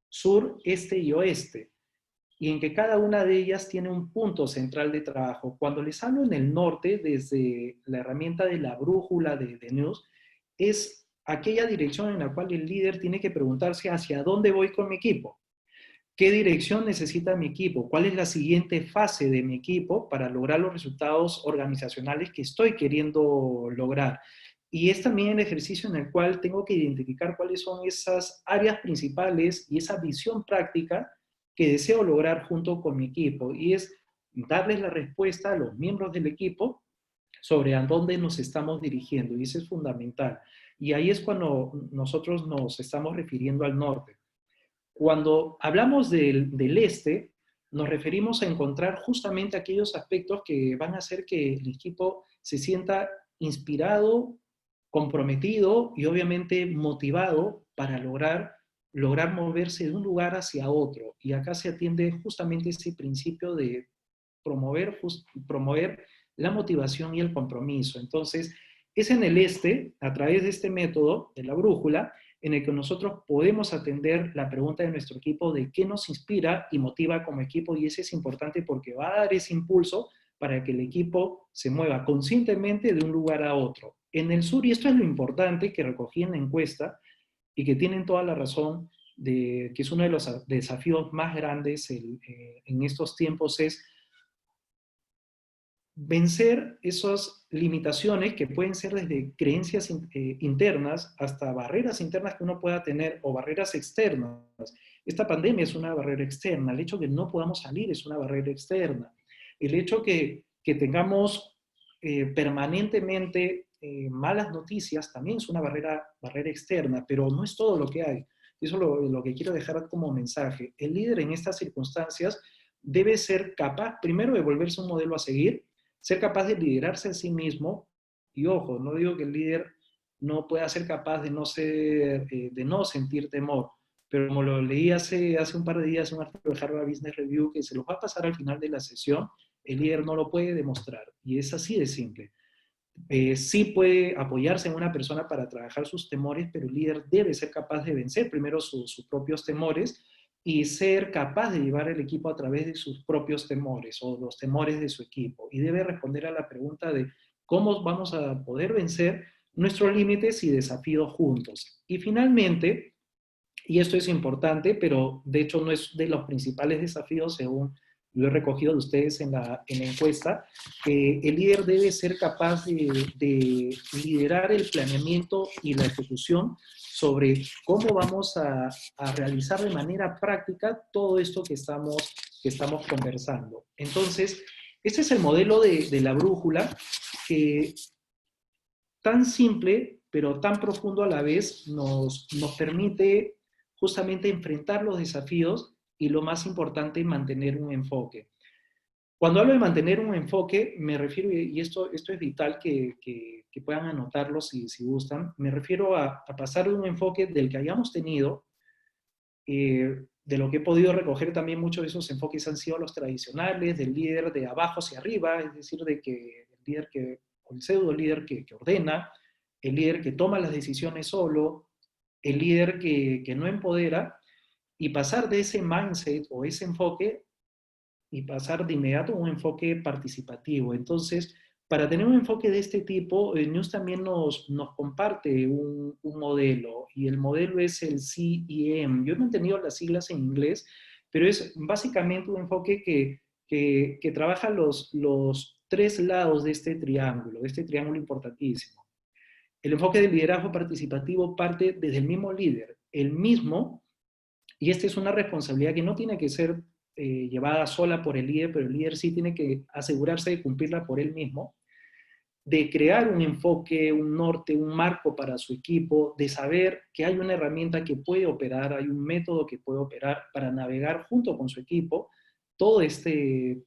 sur, este y oeste, y en que cada una de ellas tiene un punto central de trabajo. Cuando les hablo en el norte, desde la herramienta de la brújula de News, es aquella dirección en la cual el líder tiene que preguntarse hacia dónde voy con mi equipo. ¿Qué dirección necesita mi equipo? ¿Cuál es la siguiente fase de mi equipo para lograr los resultados organizacionales que estoy queriendo lograr? Y es también el ejercicio en el cual tengo que identificar cuáles son esas áreas principales y esa visión práctica que deseo lograr junto con mi equipo. Y es darles la respuesta a los miembros del equipo sobre a dónde nos estamos dirigiendo. Y eso es fundamental. Y ahí es cuando nosotros nos estamos refiriendo al norte. Cuando hablamos del este, nos referimos a encontrar justamente aquellos aspectos que van a hacer que el equipo se sienta inspirado, comprometido y obviamente motivado para lograr moverse de un lugar hacia otro. Y acá se atiende justamente ese principio de promover la motivación y el compromiso. Entonces, es en el este, a través de este método de la brújula, en el que nosotros podemos atender la pregunta de nuestro equipo de qué nos inspira y motiva como equipo, y eso es importante porque va a dar ese impulso para que el equipo se mueva conscientemente de un lugar a otro. En el sur, y esto es lo importante que recogí en la encuesta, y que tienen toda la razón, de que es uno de los desafíos más grandes en estos tiempos, es vencer esas limitaciones que pueden ser desde creencias internas hasta barreras internas que uno pueda tener o barreras externas. Esta pandemia es una barrera externa, el hecho de que no podamos salir es una barrera externa, el hecho que tengamos permanentemente malas noticias también es una barrera externa, pero no es todo lo que hay. Eso es lo que quiero dejar como mensaje. El líder en estas circunstancias debe ser capaz, primero, de volverse un modelo a seguir, ser capaz de liderarse a sí mismo, y ojo, no digo que el líder no pueda ser capaz de no sentir temor, pero como lo leí hace un par de días en un artículo de Harvard Business Review que se los va a pasar al final de la sesión, el líder no lo puede demostrar, y es así de simple. Sí puede apoyarse en una persona para trabajar sus temores, pero el líder debe ser capaz de vencer primero sus propios temores y ser capaz de llevar el equipo a través de sus propios temores o los temores de su equipo. Y debe responder a la pregunta de cómo vamos a poder vencer nuestros límites y desafíos juntos. Y finalmente, y esto es importante, pero de hecho no es de los principales desafíos según lo he recogido de ustedes en la encuesta, que el líder debe ser capaz de liderar el planeamiento y la ejecución sobre cómo vamos a realizar de manera práctica todo esto que estamos conversando. Entonces, este es el modelo de la brújula, que tan simple, pero tan profundo a la vez, nos permite justamente enfrentar los desafíos y, lo más importante, mantener un enfoque. Cuando hablo de mantener un enfoque, me refiero, y esto es vital que puedan anotarlo si gustan, me refiero a pasar de un enfoque del que hayamos tenido, de lo que he podido recoger también, muchos de esos enfoques han sido los tradicionales, del líder de abajo hacia arriba, es decir, de que el líder o el pseudo líder que ordena, el líder que toma las decisiones solo, el líder que no empodera, y pasar de ese mindset o ese enfoque y pasar de inmediato a un enfoque participativo. Entonces, para tener un enfoque de este tipo, News también nos comparte un modelo, y el modelo es el CEM. Yo he mantenido las siglas en inglés, pero es básicamente un enfoque que trabaja los tres lados de este triángulo importantísimo. El enfoque del liderazgo participativo parte desde el mismo líder, el mismo, y esta es una responsabilidad que no tiene que ser llevada sola por el líder, pero el líder sí tiene que asegurarse de cumplirla por él mismo, de crear un enfoque, un norte, un marco para su equipo, de saber que hay una herramienta que puede operar, hay un método que puede operar para navegar junto con su equipo todo este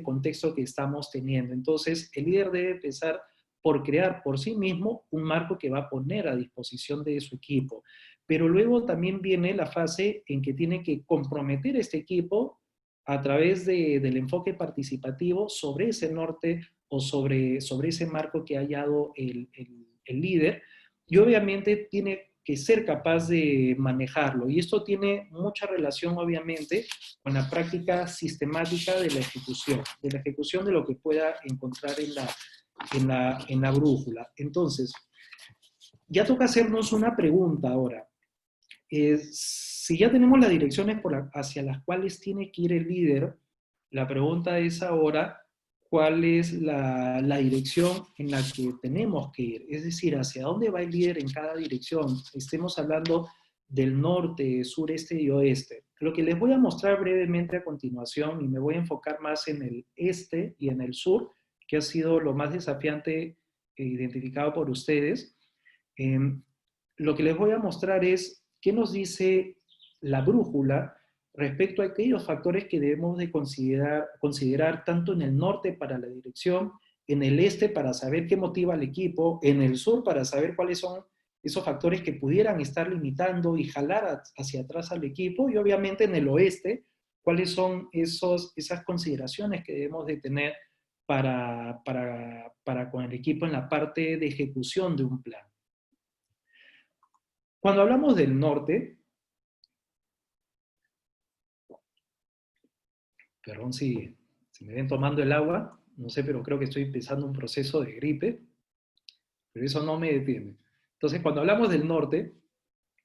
contexto que estamos teniendo. Entonces, el líder debe empezar por crear por sí mismo un marco que va a poner a disposición de su equipo. pero luego también viene la fase en que tiene que comprometer este equipo a través del enfoque participativo sobre ese norte o sobre ese marco que ha hallado el líder, y obviamente tiene que ser capaz de manejarlo. Y esto tiene mucha relación, obviamente, con la práctica sistemática de la ejecución de lo que pueda encontrar en la brújula. Entonces, ya toca hacernos una pregunta ahora. Si ya tenemos las direcciones hacia las cuales tiene que ir el líder, la pregunta es ahora, ¿cuál es la dirección en la que tenemos que ir? Es decir, ¿hacia dónde va el líder en cada dirección? Estemos hablando del norte, sureste y oeste. Lo que les voy a mostrar brevemente a continuación, y me voy a enfocar más en el este y en el sur, que ha sido lo más desafiante identificado por ustedes. Lo que les voy a mostrar es qué nos dice la brújula respecto a aquellos factores que debemos de considerar tanto en el norte para la dirección, en el este para saber qué motiva al equipo, en el sur para saber cuáles son esos factores que pudieran estar limitando y jalar hacia atrás al equipo, y obviamente en el oeste, cuáles son esas consideraciones que debemos de tener para con el equipo en la parte de ejecución de un plan. Cuando hablamos del norte, perdón si me ven tomando el agua, no sé, pero creo que estoy empezando un proceso de gripe, pero eso no me detiene. Entonces, cuando hablamos del norte,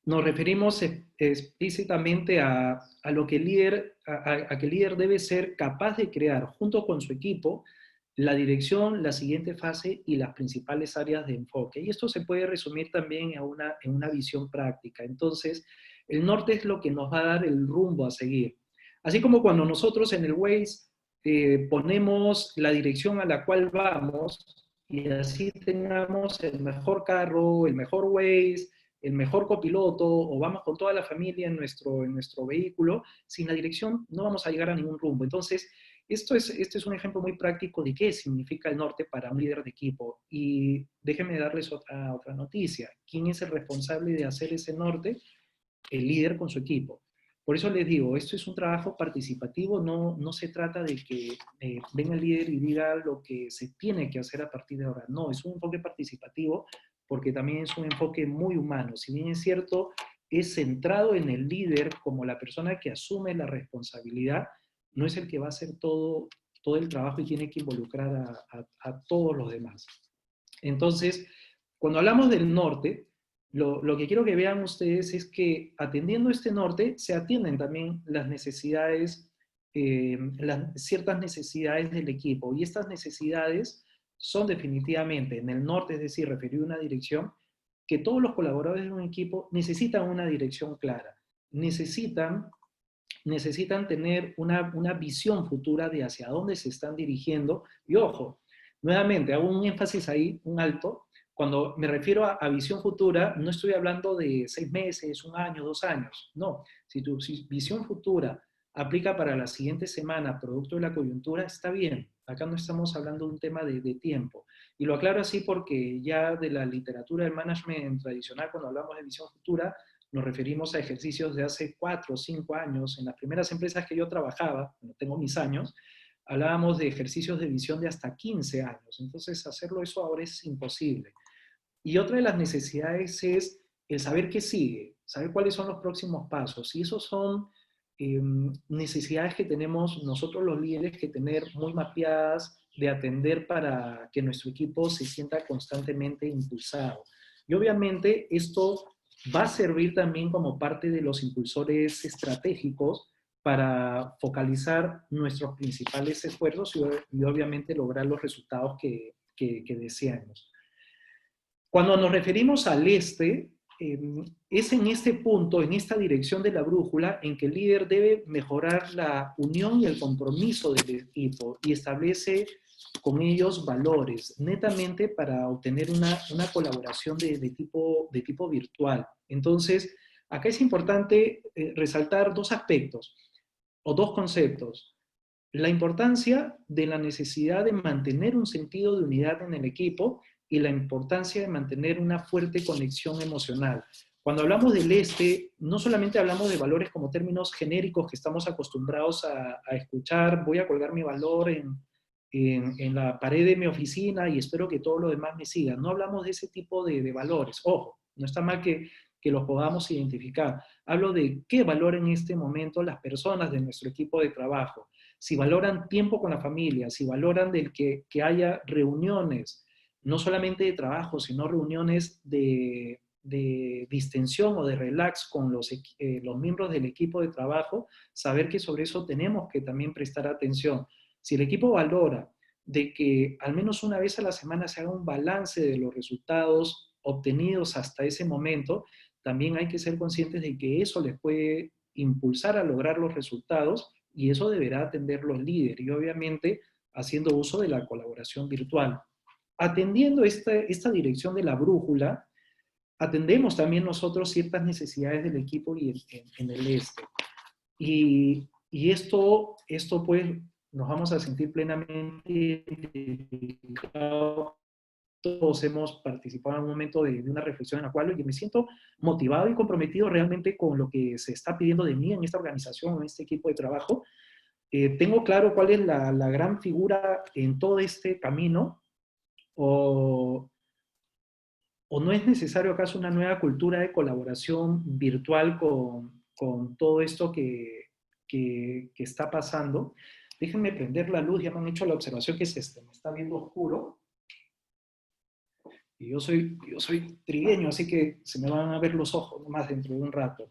nos referimos explícitamente a lo que el líder, a que el líder debe ser capaz de crear, junto con su equipo, la dirección, la siguiente fase y las principales áreas de enfoque. Y esto se puede resumir también en una visión práctica. Entonces, el norte es lo que nos va a dar el rumbo a seguir. Así como cuando nosotros en el Waze ponemos la dirección a la cual vamos, y así tengamos el mejor carro, el mejor Waze, el mejor copiloto, o vamos con toda la familia en nuestro vehículo, sin la dirección no vamos a llegar a ningún rumbo. Entonces, este es un ejemplo muy práctico de qué significa el norte para un líder de equipo. Y déjenme darles otra noticia. ¿Quién es el responsable de hacer ese norte? El líder con su equipo. Por eso les digo, esto es un trabajo participativo, no se trata de que venga el líder y diga lo que se tiene que hacer a partir de ahora. No, es un enfoque participativo porque también es un enfoque muy humano. Si bien es cierto, es centrado en el líder como la persona que asume la responsabilidad, no es el que va a hacer todo el trabajo y tiene que involucrar a todos los demás. Entonces, cuando hablamos del norte, lo que quiero que vean ustedes es que atendiendo este norte se atienden también las necesidades, ciertas necesidades del equipo, y estas necesidades son definitivamente en el norte, es decir, referir a una dirección, que todos los colaboradores de un equipo necesitan una dirección clara, necesitan tener una visión futura de hacia dónde se están dirigiendo, y ojo, nuevamente hago un énfasis ahí, un alto. Cuando me refiero a visión futura, no estoy hablando de 6 meses, 1 año, 2 años. No, si tu visión futura aplica para la siguiente semana, producto de la coyuntura, está bien. Acá no estamos hablando de un tema de tiempo. Y lo aclaro así porque ya de la literatura del management tradicional, cuando hablamos de visión futura, nos referimos a ejercicios de hace 4 o 5 años. En las primeras empresas que yo trabajaba, bueno, tengo mis años, hablábamos de ejercicios de visión de hasta 15 años. Entonces, hacerlo eso ahora es imposible. Y otra de las necesidades es el saber qué sigue, saber cuáles son los próximos pasos. Y esos son necesidades que tenemos nosotros los líderes que tener muy mapeadas, de atender para que nuestro equipo se sienta constantemente impulsado. Y obviamente esto va a servir también como parte de los impulsores estratégicos para focalizar nuestros principales esfuerzos y obviamente lograr los resultados que deseamos. Cuando nos referimos al este, es en este punto, en esta dirección de la brújula, en que el líder debe mejorar la unión y el compromiso del equipo y establece con ellos valores, netamente para obtener una colaboración de tipo virtual. Entonces, acá es importante resaltar 2 aspectos o 2 conceptos. La importancia de la necesidad de mantener un sentido de unidad en el equipo y la importancia de mantener una fuerte conexión emocional. Cuando hablamos del este, no solamente hablamos de valores como términos genéricos que estamos acostumbrados a escuchar, voy a colgar mi valor en la pared de mi oficina y espero que todo lo demás me siga. No hablamos de ese tipo de valores. Ojo, no está mal que los podamos identificar. Hablo de qué valoran en este momento las personas de nuestro equipo de trabajo. Si valoran tiempo con la familia, si valoran del que haya reuniones, no solamente de trabajo, sino reuniones de distensión o de relax con los miembros del equipo de trabajo, saber que sobre eso tenemos que también prestar atención. Si el equipo valora de que al menos una vez a la semana se haga un balance de los resultados obtenidos hasta ese momento, también hay que ser conscientes de que eso les puede impulsar a lograr los resultados y eso deberá atender los líderes y obviamente haciendo uso de la colaboración virtual. Atendiendo esta dirección de la brújula, atendemos también nosotros ciertas necesidades del equipo y en el este. Y esto pues nos vamos a sentir plenamente identificados. Todos hemos participado en un momento de una reflexión en la cual me siento motivado y comprometido realmente con lo que se está pidiendo de mí en esta organización, en este equipo de trabajo. Tengo claro cuál es la gran figura en todo este camino, o no es necesario acaso una nueva cultura de colaboración virtual con todo esto que está pasando. Déjenme prender la luz, ya me han hecho la observación que me está viendo oscuro. Y yo soy trigueño, así que se me van a ver los ojos nomás dentro de un rato.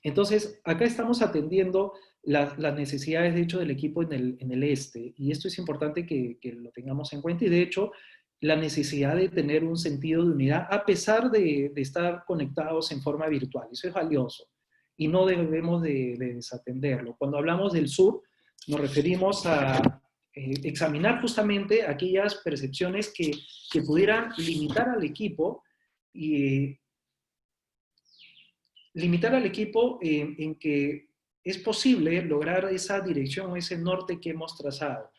Entonces, acá estamos atendiendo las necesidades, de hecho, del equipo en el este, y esto es importante que lo tengamos en cuenta, y de hecho, la necesidad de tener un sentido de unidad, a pesar de estar conectados en forma virtual. Eso es valioso, y no debemos de desatenderlo. Cuando hablamos del sur, nos referimos a examinar justamente aquellas percepciones que pudieran limitar al equipo y en que es posible lograr esa dirección o ese norte que hemos trazado.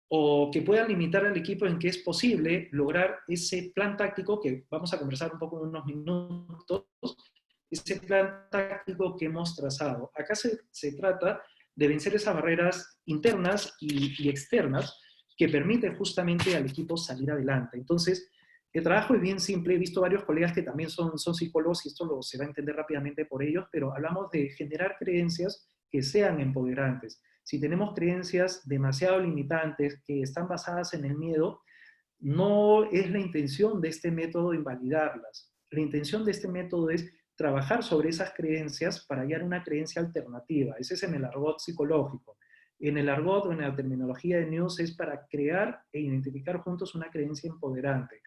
O que puedan limitar al equipo en que es posible lograr ese plan táctico, que vamos a conversar un poco en unos minutos, ese plan táctico que hemos trazado. Acá se trata de vencer esas barreras internas y externas que permiten justamente al equipo salir adelante. Entonces, el trabajo es bien simple. He visto varios colegas que también son psicólogos y esto se va a entender rápidamente por ellos, pero hablamos de generar creencias que sean empoderantes. Si tenemos creencias demasiado limitantes que están basadas en el miedo, no es la intención de este método invalidarlas. La intención de este método es trabajar sobre esas creencias para hallar una creencia alternativa. Ese es en el argot psicológico. En el argot o en la terminología de News es para crear e identificar juntos una creencia empoderante.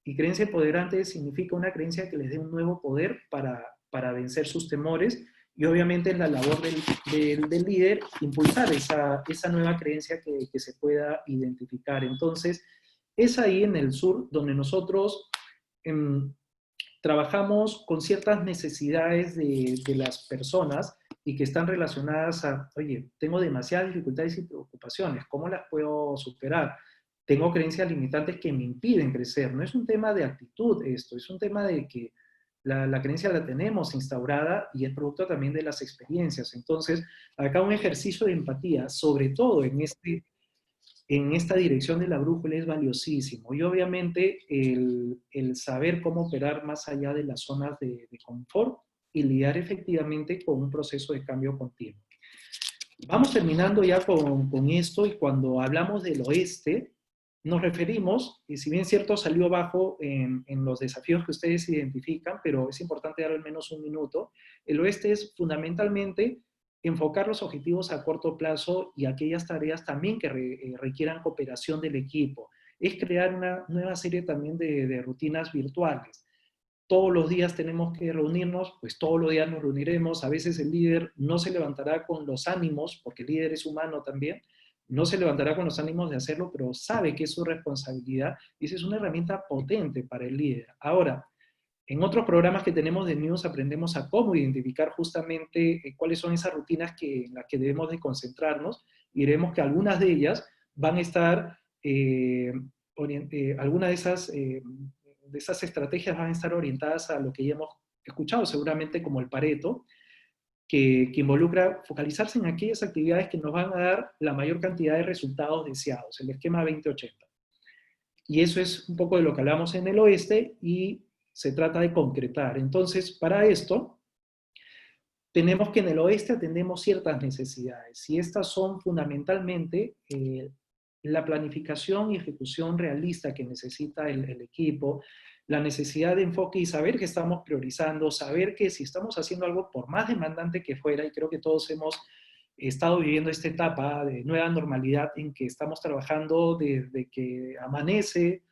Y creencia empoderante significa una creencia que les dé un nuevo poder para vencer sus temores, y obviamente es la labor del líder impulsar esa nueva creencia que se pueda identificar. Entonces, es ahí en el sur donde nosotros trabajamos con ciertas necesidades de las personas y que están relacionadas a, oye, tengo demasiadas dificultades y preocupaciones, ¿cómo las puedo superar? Tengo creencias limitantes que me impiden crecer. No es un tema de actitud esto, es un tema de que la creencia la tenemos instaurada y es producto también de las experiencias. Entonces, acá un ejercicio de empatía, sobre todo en esta dirección de la brújula, es valiosísimo. Y obviamente el saber cómo operar más allá de las zonas de confort y lidiar efectivamente con un proceso de cambio continuo. Vamos terminando ya con esto, y cuando hablamos del oeste, nos referimos, y si bien cierto salió bajo en los desafíos que ustedes identifican, pero es importante dar al menos un minuto, el oeste es fundamentalmente enfocar los objetivos a corto plazo y aquellas tareas también que requieran cooperación del equipo. Es crear una nueva serie también de rutinas virtuales. Todos los días tenemos que reunirnos, pues todos los días nos reuniremos. A veces el líder no se levantará con los ánimos, porque el líder es humano también, no se levantará con los ánimos de hacerlo, pero sabe que es su responsabilidad y esa es una herramienta potente para el líder. Ahora, en otros programas que tenemos de News aprendemos a cómo identificar justamente cuáles son esas rutinas en las que debemos de concentrarnos, y veremos que algunas de ellas van a estar, algunas de esas estrategias van a estar orientadas a lo que ya hemos escuchado seguramente como el Pareto, que involucra focalizarse en aquellas actividades que nos van a dar la mayor cantidad de resultados deseados, el esquema 2080. Y eso es un poco de lo que hablamos en el oeste y se trata de concretar. Entonces, para esto, tenemos que en el oeste atendemos ciertas necesidades y estas son fundamentalmente la planificación y ejecución realista que necesita el equipo, la necesidad de enfoque y saber que estamos priorizando, saber que si estamos haciendo algo por más demandante que fuera, y creo que todos hemos estado viviendo esta etapa de nueva normalidad en que estamos trabajando desde que amanece,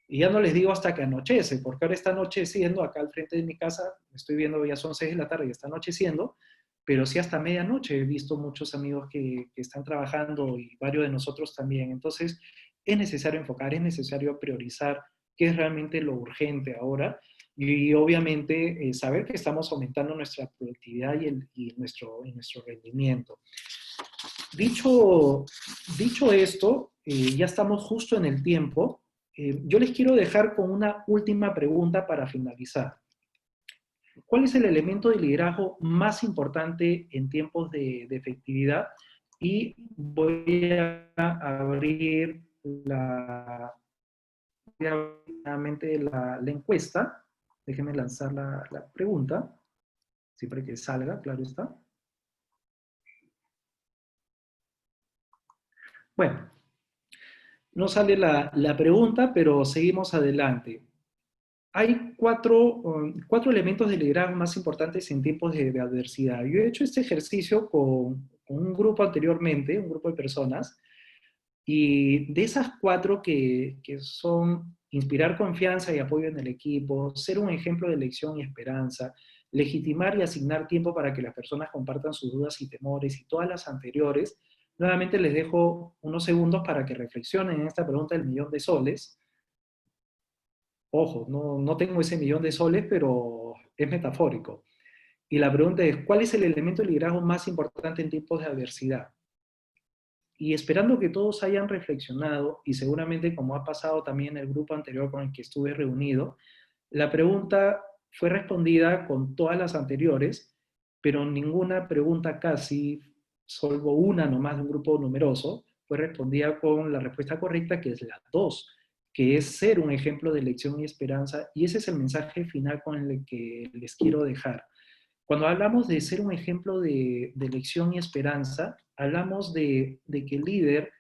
y ya no les digo hasta que anochece, porque ahora está anocheciendo, acá al frente de mi casa, estoy viendo ya son 6 de la tarde y está anocheciendo, pero sí hasta medianoche he visto muchos amigos que están trabajando y varios de nosotros también. Entonces, es necesario enfocar, es necesario priorizar qué es realmente lo urgente ahora y obviamente saber que estamos aumentando nuestra productividad y nuestro rendimiento. Dicho esto, ya estamos justo en el tiempo. Yo les quiero dejar con una última pregunta para finalizar. ¿Cuál es el elemento de liderazgo más importante en tiempos de efectividad? Y voy a abrir nuevamente la encuesta. Déjenme lanzar la pregunta. Siempre que salga, claro está. Bueno, no sale la pregunta, pero seguimos adelante. Hay cuatro elementos de liderazgo más importantes en tiempos de adversidad. Yo he hecho este ejercicio con un grupo anteriormente, un grupo de personas, y de esas 4 que son inspirar confianza y apoyo en el equipo, ser un ejemplo de elección y esperanza, legitimar y asignar tiempo para que las personas compartan sus dudas y temores y todas las anteriores, nuevamente les dejo unos segundos para que reflexionen en esta pregunta del millón de soles. Ojo, no tengo ese millón de soles, pero es metafórico. Y la pregunta es, ¿cuál es el elemento de liderazgo más importante en tiempos de adversidad? Y esperando que todos hayan reflexionado, y seguramente como ha pasado también en el grupo anterior con el que estuve reunido, la pregunta fue respondida con todas las anteriores, pero ninguna pregunta casi, salvo una nomás de un grupo numeroso, fue respondida con la respuesta correcta, que es la 2, que es ser un ejemplo de elección y esperanza, y ese es el mensaje final con el que les quiero dejar. Cuando hablamos de ser un ejemplo de elección y esperanza, hablamos de que el líder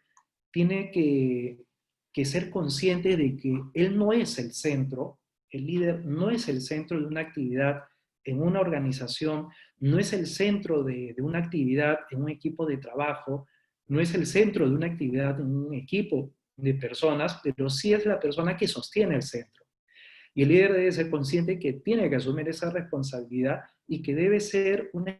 tiene que ser consciente de que él no es el centro, el líder no es el centro de una actividad en una organización, no es el centro de una actividad en un equipo de trabajo, no es el centro de una actividad en un equipo de personas, pero sí es la persona que sostiene el centro. Y el líder debe ser consciente que tiene que asumir esa responsabilidad y que debe ser una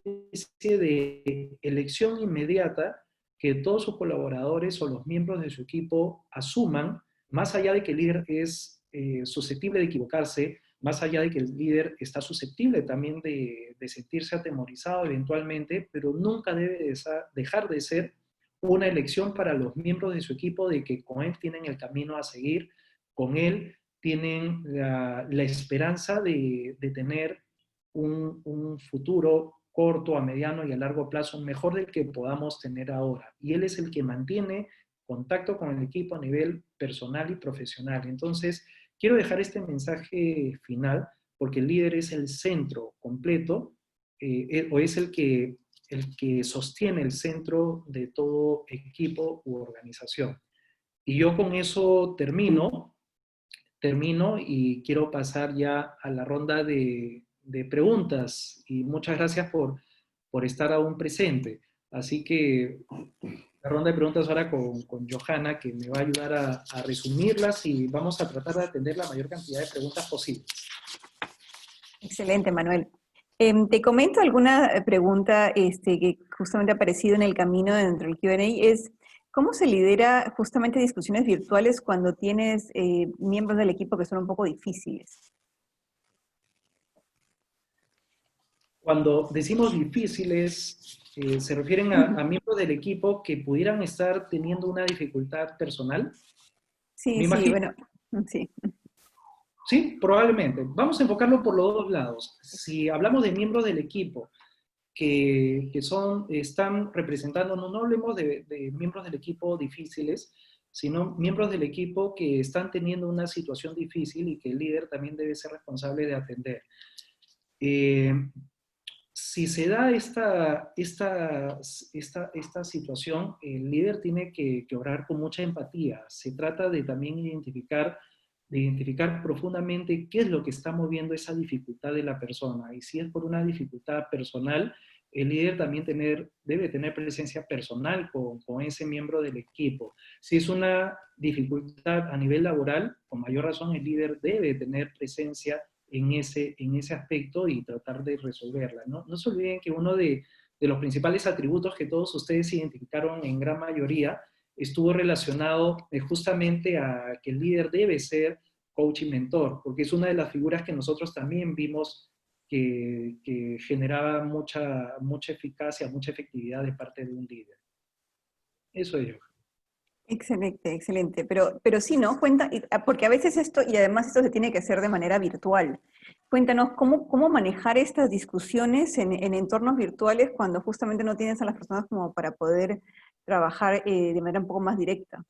especie de elección inmediata que todos sus colaboradores o los miembros de su equipo asuman, más allá de que el líder es susceptible de equivocarse, más allá de que el líder está susceptible también de sentirse atemorizado eventualmente, pero nunca debe dejar de ser una elección para los miembros de su equipo de que con él tienen el camino a seguir, con él tienen la esperanza de tener un futuro corto, a mediano y a largo plazo mejor del que podamos tener ahora. Y él es el que mantiene contacto con el equipo a nivel personal y profesional. Entonces, quiero dejar este mensaje final porque el líder es el centro completo o es el que sostiene el centro de todo equipo u organización. Y yo con eso termino y quiero pasar ya a la ronda de preguntas. Y muchas gracias por estar aún presente. Así que la ronda de preguntas ahora con Johanna, que me va a ayudar a resumirlas y vamos a tratar de atender la mayor cantidad de preguntas posibles. Excelente, Manuel. Te comento alguna pregunta que justamente ha aparecido en el camino dentro del Q&A, es ¿cómo se lidera justamente discusiones virtuales cuando tienes miembros del equipo que son un poco difíciles? Cuando decimos difíciles, ¿se refieren a miembros del equipo que pudieran estar teniendo una dificultad personal? Sí, sí, bueno, sí. Sí, probablemente. Vamos a enfocarlo por los dos lados. Si hablamos de miembros del equipo que están representando, no hablemos de miembros del equipo difíciles, sino miembros del equipo que están teniendo una situación difícil y que el líder también debe ser responsable de atender. Eh, si se da esta situación, el líder tiene que obrar con mucha empatía. Se trata de también identificar profundamente qué es lo que está moviendo esa dificultad de la persona. Y si es por una dificultad personal, el líder también debe tener presencia personal con ese miembro del equipo. Si es una dificultad a nivel laboral, con mayor razón el líder debe tener presencia en ese aspecto y tratar de resolverla, ¿no? No se olviden que uno de los principales atributos que todos ustedes identificaron en gran mayoría estuvo relacionado justamente a que el líder debe ser coach y mentor, porque es una de las figuras que nosotros también vimos que generaba mucha eficacia, mucha efectividad de parte de un líder. Eso es yo. Excelente, excelente. Pero sí, ¿no? Porque a veces esto, y además esto se tiene que hacer de manera virtual. Cuéntanos, ¿cómo manejar estas discusiones en entornos virtuales cuando justamente no tienes a las personas como para poder trabajar de manera un poco más directa?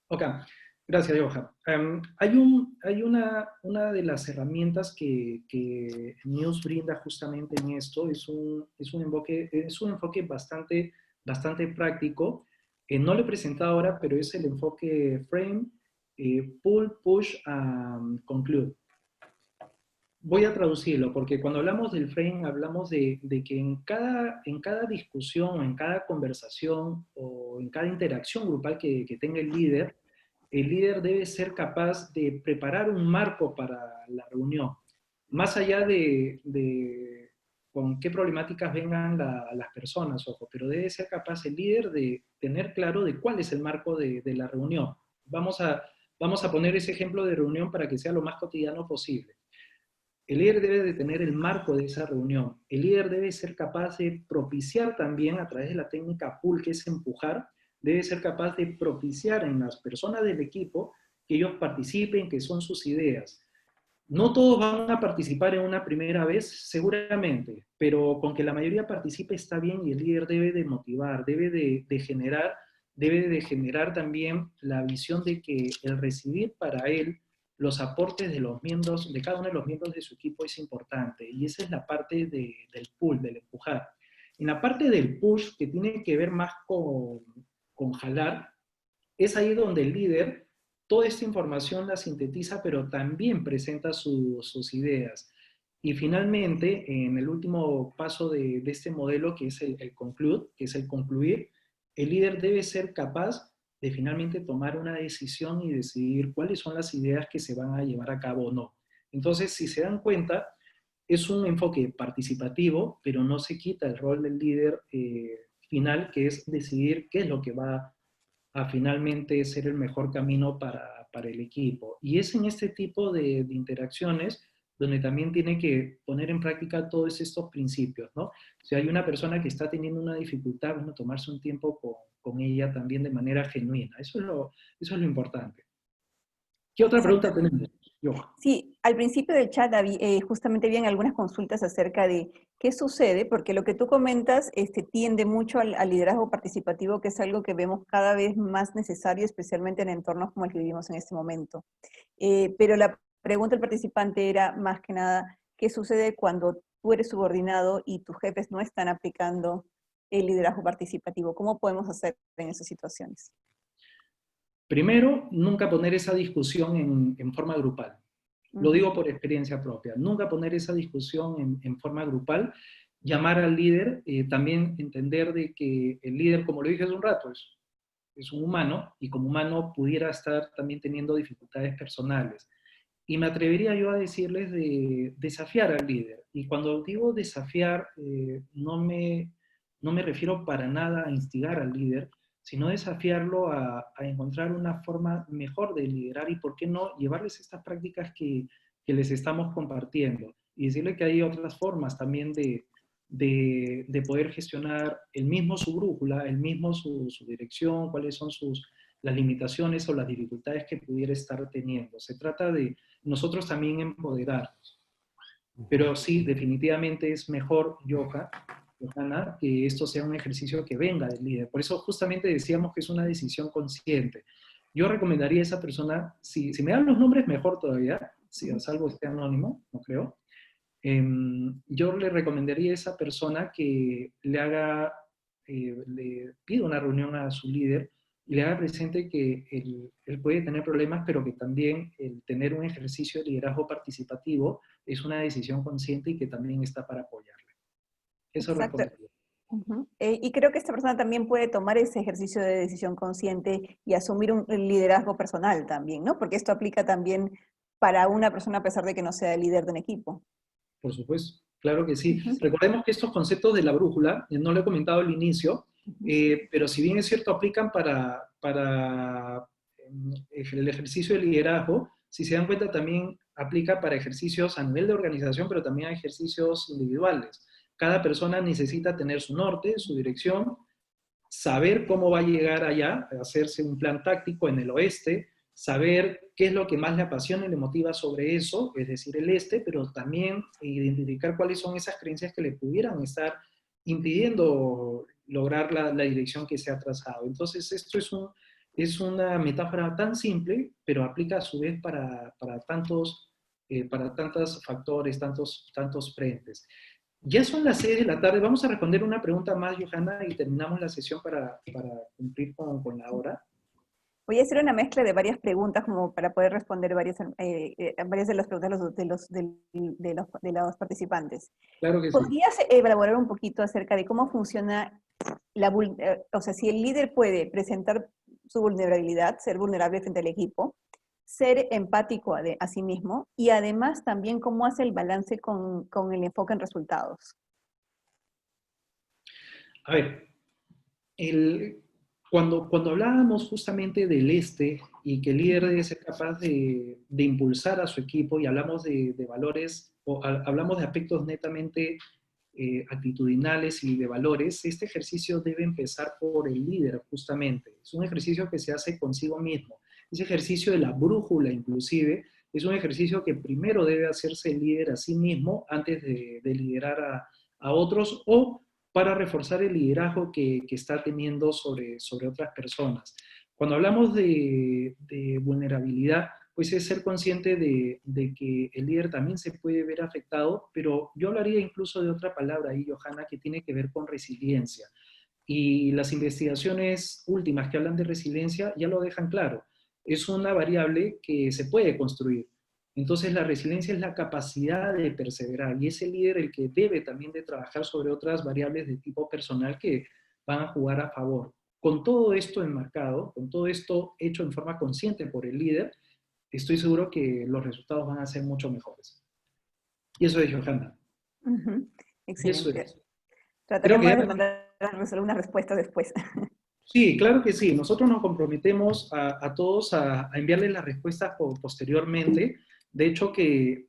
Ok, gracias, Johan. Hay una de las herramientas que News brinda justamente en esto, es un enfoque bastante práctico. No lo he presentado ahora, pero es el enfoque Frame, Pull, Push, Conclude. Voy a traducirlo, porque cuando hablamos del frame, hablamos de que en cada discusión, en cada conversación o en cada interacción grupal que tenga el líder debe ser capaz de preparar un marco para la reunión. Más allá de con qué problemáticas vengan las personas, ojo, pero debe ser capaz el líder de tener claro de cuál es el marco de la reunión. Vamos a poner ese ejemplo de reunión para que sea lo más cotidiano posible. El líder debe de tener el marco de esa reunión. El líder debe ser capaz de propiciar también a través de la técnica pull, que es empujar, debe ser capaz de propiciar en las personas del equipo que ellos participen, que son sus ideas. No todos van a participar en una primera vez, seguramente, pero con que la mayoría participe está bien y el líder debe de motivar, debe de generar también la visión de que el recibir para él los aportes de los miembros, de cada uno de los miembros de su equipo es importante. Y esa es la parte del pull, del empujar. En la parte del push, que tiene que ver más con jalar, es ahí donde el líder toda esta información la sintetiza, pero también presenta sus ideas. Y finalmente, en el último paso de este modelo, que es el conclude, que es el concluir, el líder debe ser capaz de finalmente tomar una decisión y decidir cuáles son las ideas que se van a llevar a cabo o no. Entonces, si se dan cuenta, es un enfoque participativo, pero no se quita el rol del líder final, que es decidir qué es lo que va a finalmente ser el mejor camino para el equipo. Y es en este tipo de interacciones donde también tiene que poner en práctica todos estos principios, ¿no? Si hay una persona que está teniendo una dificultad, bueno, tomarse un tiempo con ella también de manera genuina. Eso es lo importante. ¿Qué otra pregunta tenemos? Sí, al principio del chat justamente habían algunas consultas acerca de qué sucede, porque lo que tú comentas tiende mucho al liderazgo participativo, que es algo que vemos cada vez más necesario, especialmente en entornos como el que vivimos en este momento. Pero la pregunta del participante era más que nada, ¿qué sucede cuando tú eres subordinado y tus jefes no están aplicando el liderazgo participativo? ¿Cómo podemos hacer en esas situaciones? Primero, nunca poner esa discusión en forma grupal. Lo digo por experiencia propia. Nunca poner esa discusión en forma grupal. Llamar al líder, también entender de que el líder, como lo dije hace un rato, es un humano y como humano pudiera estar también teniendo dificultades personales. Y me atrevería yo a decirles de desafiar al líder. Y cuando digo desafiar, no me refiero para nada a instigar al líder, sino desafiarlo a encontrar una forma mejor de liderar y, ¿por qué no?, llevarles estas prácticas que les estamos compartiendo. Y decirle que hay otras formas también de poder gestionar el mismo su brújula, el mismo su dirección, cuáles son sus las limitaciones o las dificultades que pudiera estar teniendo. Se trata de nosotros también empoderarnos. Pero sí, definitivamente es mejor, Johanna, que esto sea un ejercicio que venga del líder. Por eso justamente decíamos que es una decisión consciente. Yo recomendaría a esa persona, si me dan los nombres, mejor todavía, si a salvo esté anónimo, no creo. Yo le recomendaría a esa persona que le pida una reunión a su líder y le haga presente que él puede tener problemas, pero que también el tener un ejercicio de liderazgo participativo es una decisión consciente y que también está para apoyarle. Eso Exacto. recomendaría. Y creo que esta persona también puede tomar ese ejercicio de decisión consciente y asumir un liderazgo personal también, ¿no? Porque esto aplica también para una persona a pesar de que no sea el líder de un equipo. Por supuesto, claro que sí. Ujú. Recordemos que estos conceptos de la brújula, no lo he comentado al inicio, pero si bien es cierto, aplican para el ejercicio de liderazgo, si se dan cuenta también aplica para ejercicios a nivel de organización, pero también a ejercicios individuales. Cada persona necesita tener su norte, su dirección, saber cómo va a llegar allá, hacerse un plan táctico en el oeste, saber qué es lo que más le apasiona y le motiva sobre eso, es decir, el este, pero también identificar cuáles son esas creencias que le pudieran estar impidiendo lograr la dirección que se ha trazado. Entonces, esto es una metáfora tan simple, pero aplica a su vez para tantos factores, tantos frentes. Ya son las 6 de la tarde. Vamos a responder una pregunta más, Johanna, y terminamos la sesión para cumplir con la hora. Voy a hacer una mezcla de varias preguntas como para poder responder varias de las preguntas de los participantes. Claro que sí. ¿Podrías elaborar un poquito acerca de cómo funciona o sea, si el líder puede presentar su vulnerabilidad, ser vulnerable frente al equipo, ser empático a sí mismo y además también cómo hace el balance con el enfoque en resultados? A ver, cuando hablábamos justamente del este y que el líder debe ser capaz de impulsar a su equipo y hablamos de valores, hablamos de aspectos netamente actitudinales y de valores, este ejercicio debe empezar por el líder justamente. Es un ejercicio que se hace consigo mismo. Ese ejercicio de la brújula inclusive es un ejercicio que primero debe hacerse el líder a sí mismo antes de liderar a otros o para reforzar el liderazgo que está teniendo sobre otras personas. Cuando hablamos de vulnerabilidad, pues es ser consciente de que el líder también se puede ver afectado, pero yo hablaría incluso de otra palabra ahí, Johanna, que tiene que ver con resiliencia. Y las investigaciones últimas que hablan de resiliencia ya lo dejan claro. Es una variable que se puede construir. Entonces la resiliencia es la capacidad de perseverar y es el líder el que debe también de trabajar sobre otras variables de tipo personal que van a jugar a favor. Con todo esto enmarcado, con todo esto hecho en forma consciente por el líder, estoy seguro que los resultados van a ser mucho mejores. Y eso es, Johanna. Y eso Excelente. es. Creo que Trataremos de mandar una respuesta después. sí, claro que sí. Nosotros nos comprometemos a todos a enviarles las respuestas posteriormente. De hecho, que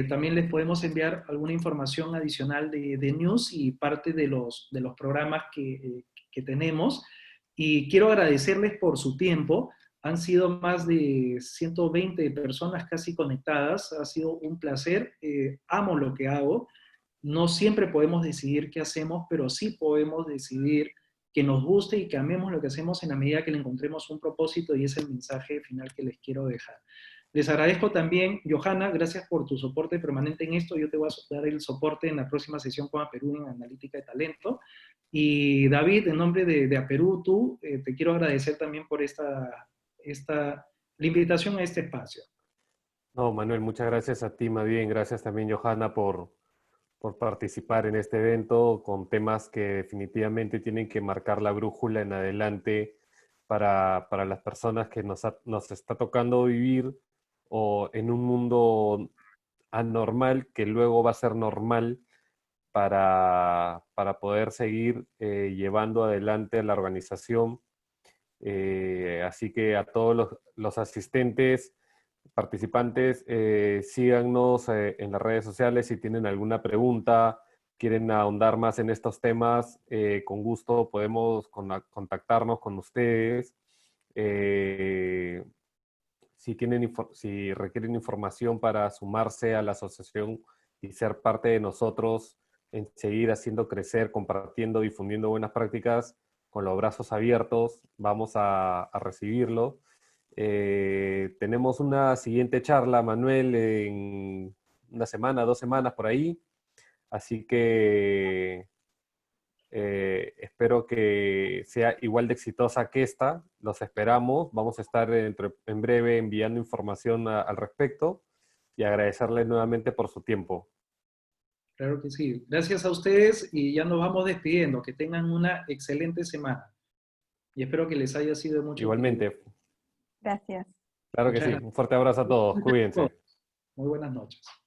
también les podemos enviar alguna información adicional de news y parte de los programas que tenemos. Y quiero agradecerles por su tiempo. Han sido más de 120 personas casi conectadas. Ha sido un placer. Amo lo que hago. No siempre podemos decidir qué hacemos, pero sí podemos decidir que nos guste y que amemos lo que hacemos en la medida que le encontremos un propósito y es el mensaje final que les quiero dejar. Les agradezco también, Johanna, gracias por tu soporte permanente en esto. Yo te voy a dar el soporte en la próxima sesión con Aperú en Analítica de Talento. Y David, en nombre de Aperú, te quiero agradecer también por la invitación a este espacio. No, Manuel, muchas gracias a ti, más bien. Gracias también, Johanna, por participar en este evento con temas que definitivamente tienen que marcar la brújula en adelante para las personas que nos está tocando vivir o en un mundo anormal que luego va a ser normal para poder seguir llevando adelante la organización. Así que a todos los asistentes, participantes, síganos en las redes sociales si tienen alguna pregunta, quieren ahondar más en estos temas, con gusto podemos contactarnos con ustedes. Si requieren información para sumarse a la asociación y ser parte de nosotros en seguir haciendo crecer, compartiendo, difundiendo buenas prácticas, con los brazos abiertos, vamos a recibirlo. Tenemos una siguiente charla, Manuel, en una semana, 2 semanas por ahí, así que espero que sea igual de exitosa que esta. Los esperamos. Vamos a estar en breve enviando información al respecto y agradecerles nuevamente por su tiempo. Claro que sí. Gracias a ustedes y ya nos vamos despidiendo. Que tengan una excelente semana. Y espero que les haya sido de mucha utilidad. Igualmente, Gracias. claro que Muchas sí. gracias. Un fuerte abrazo a todos. Cuídense. Muy buenas noches.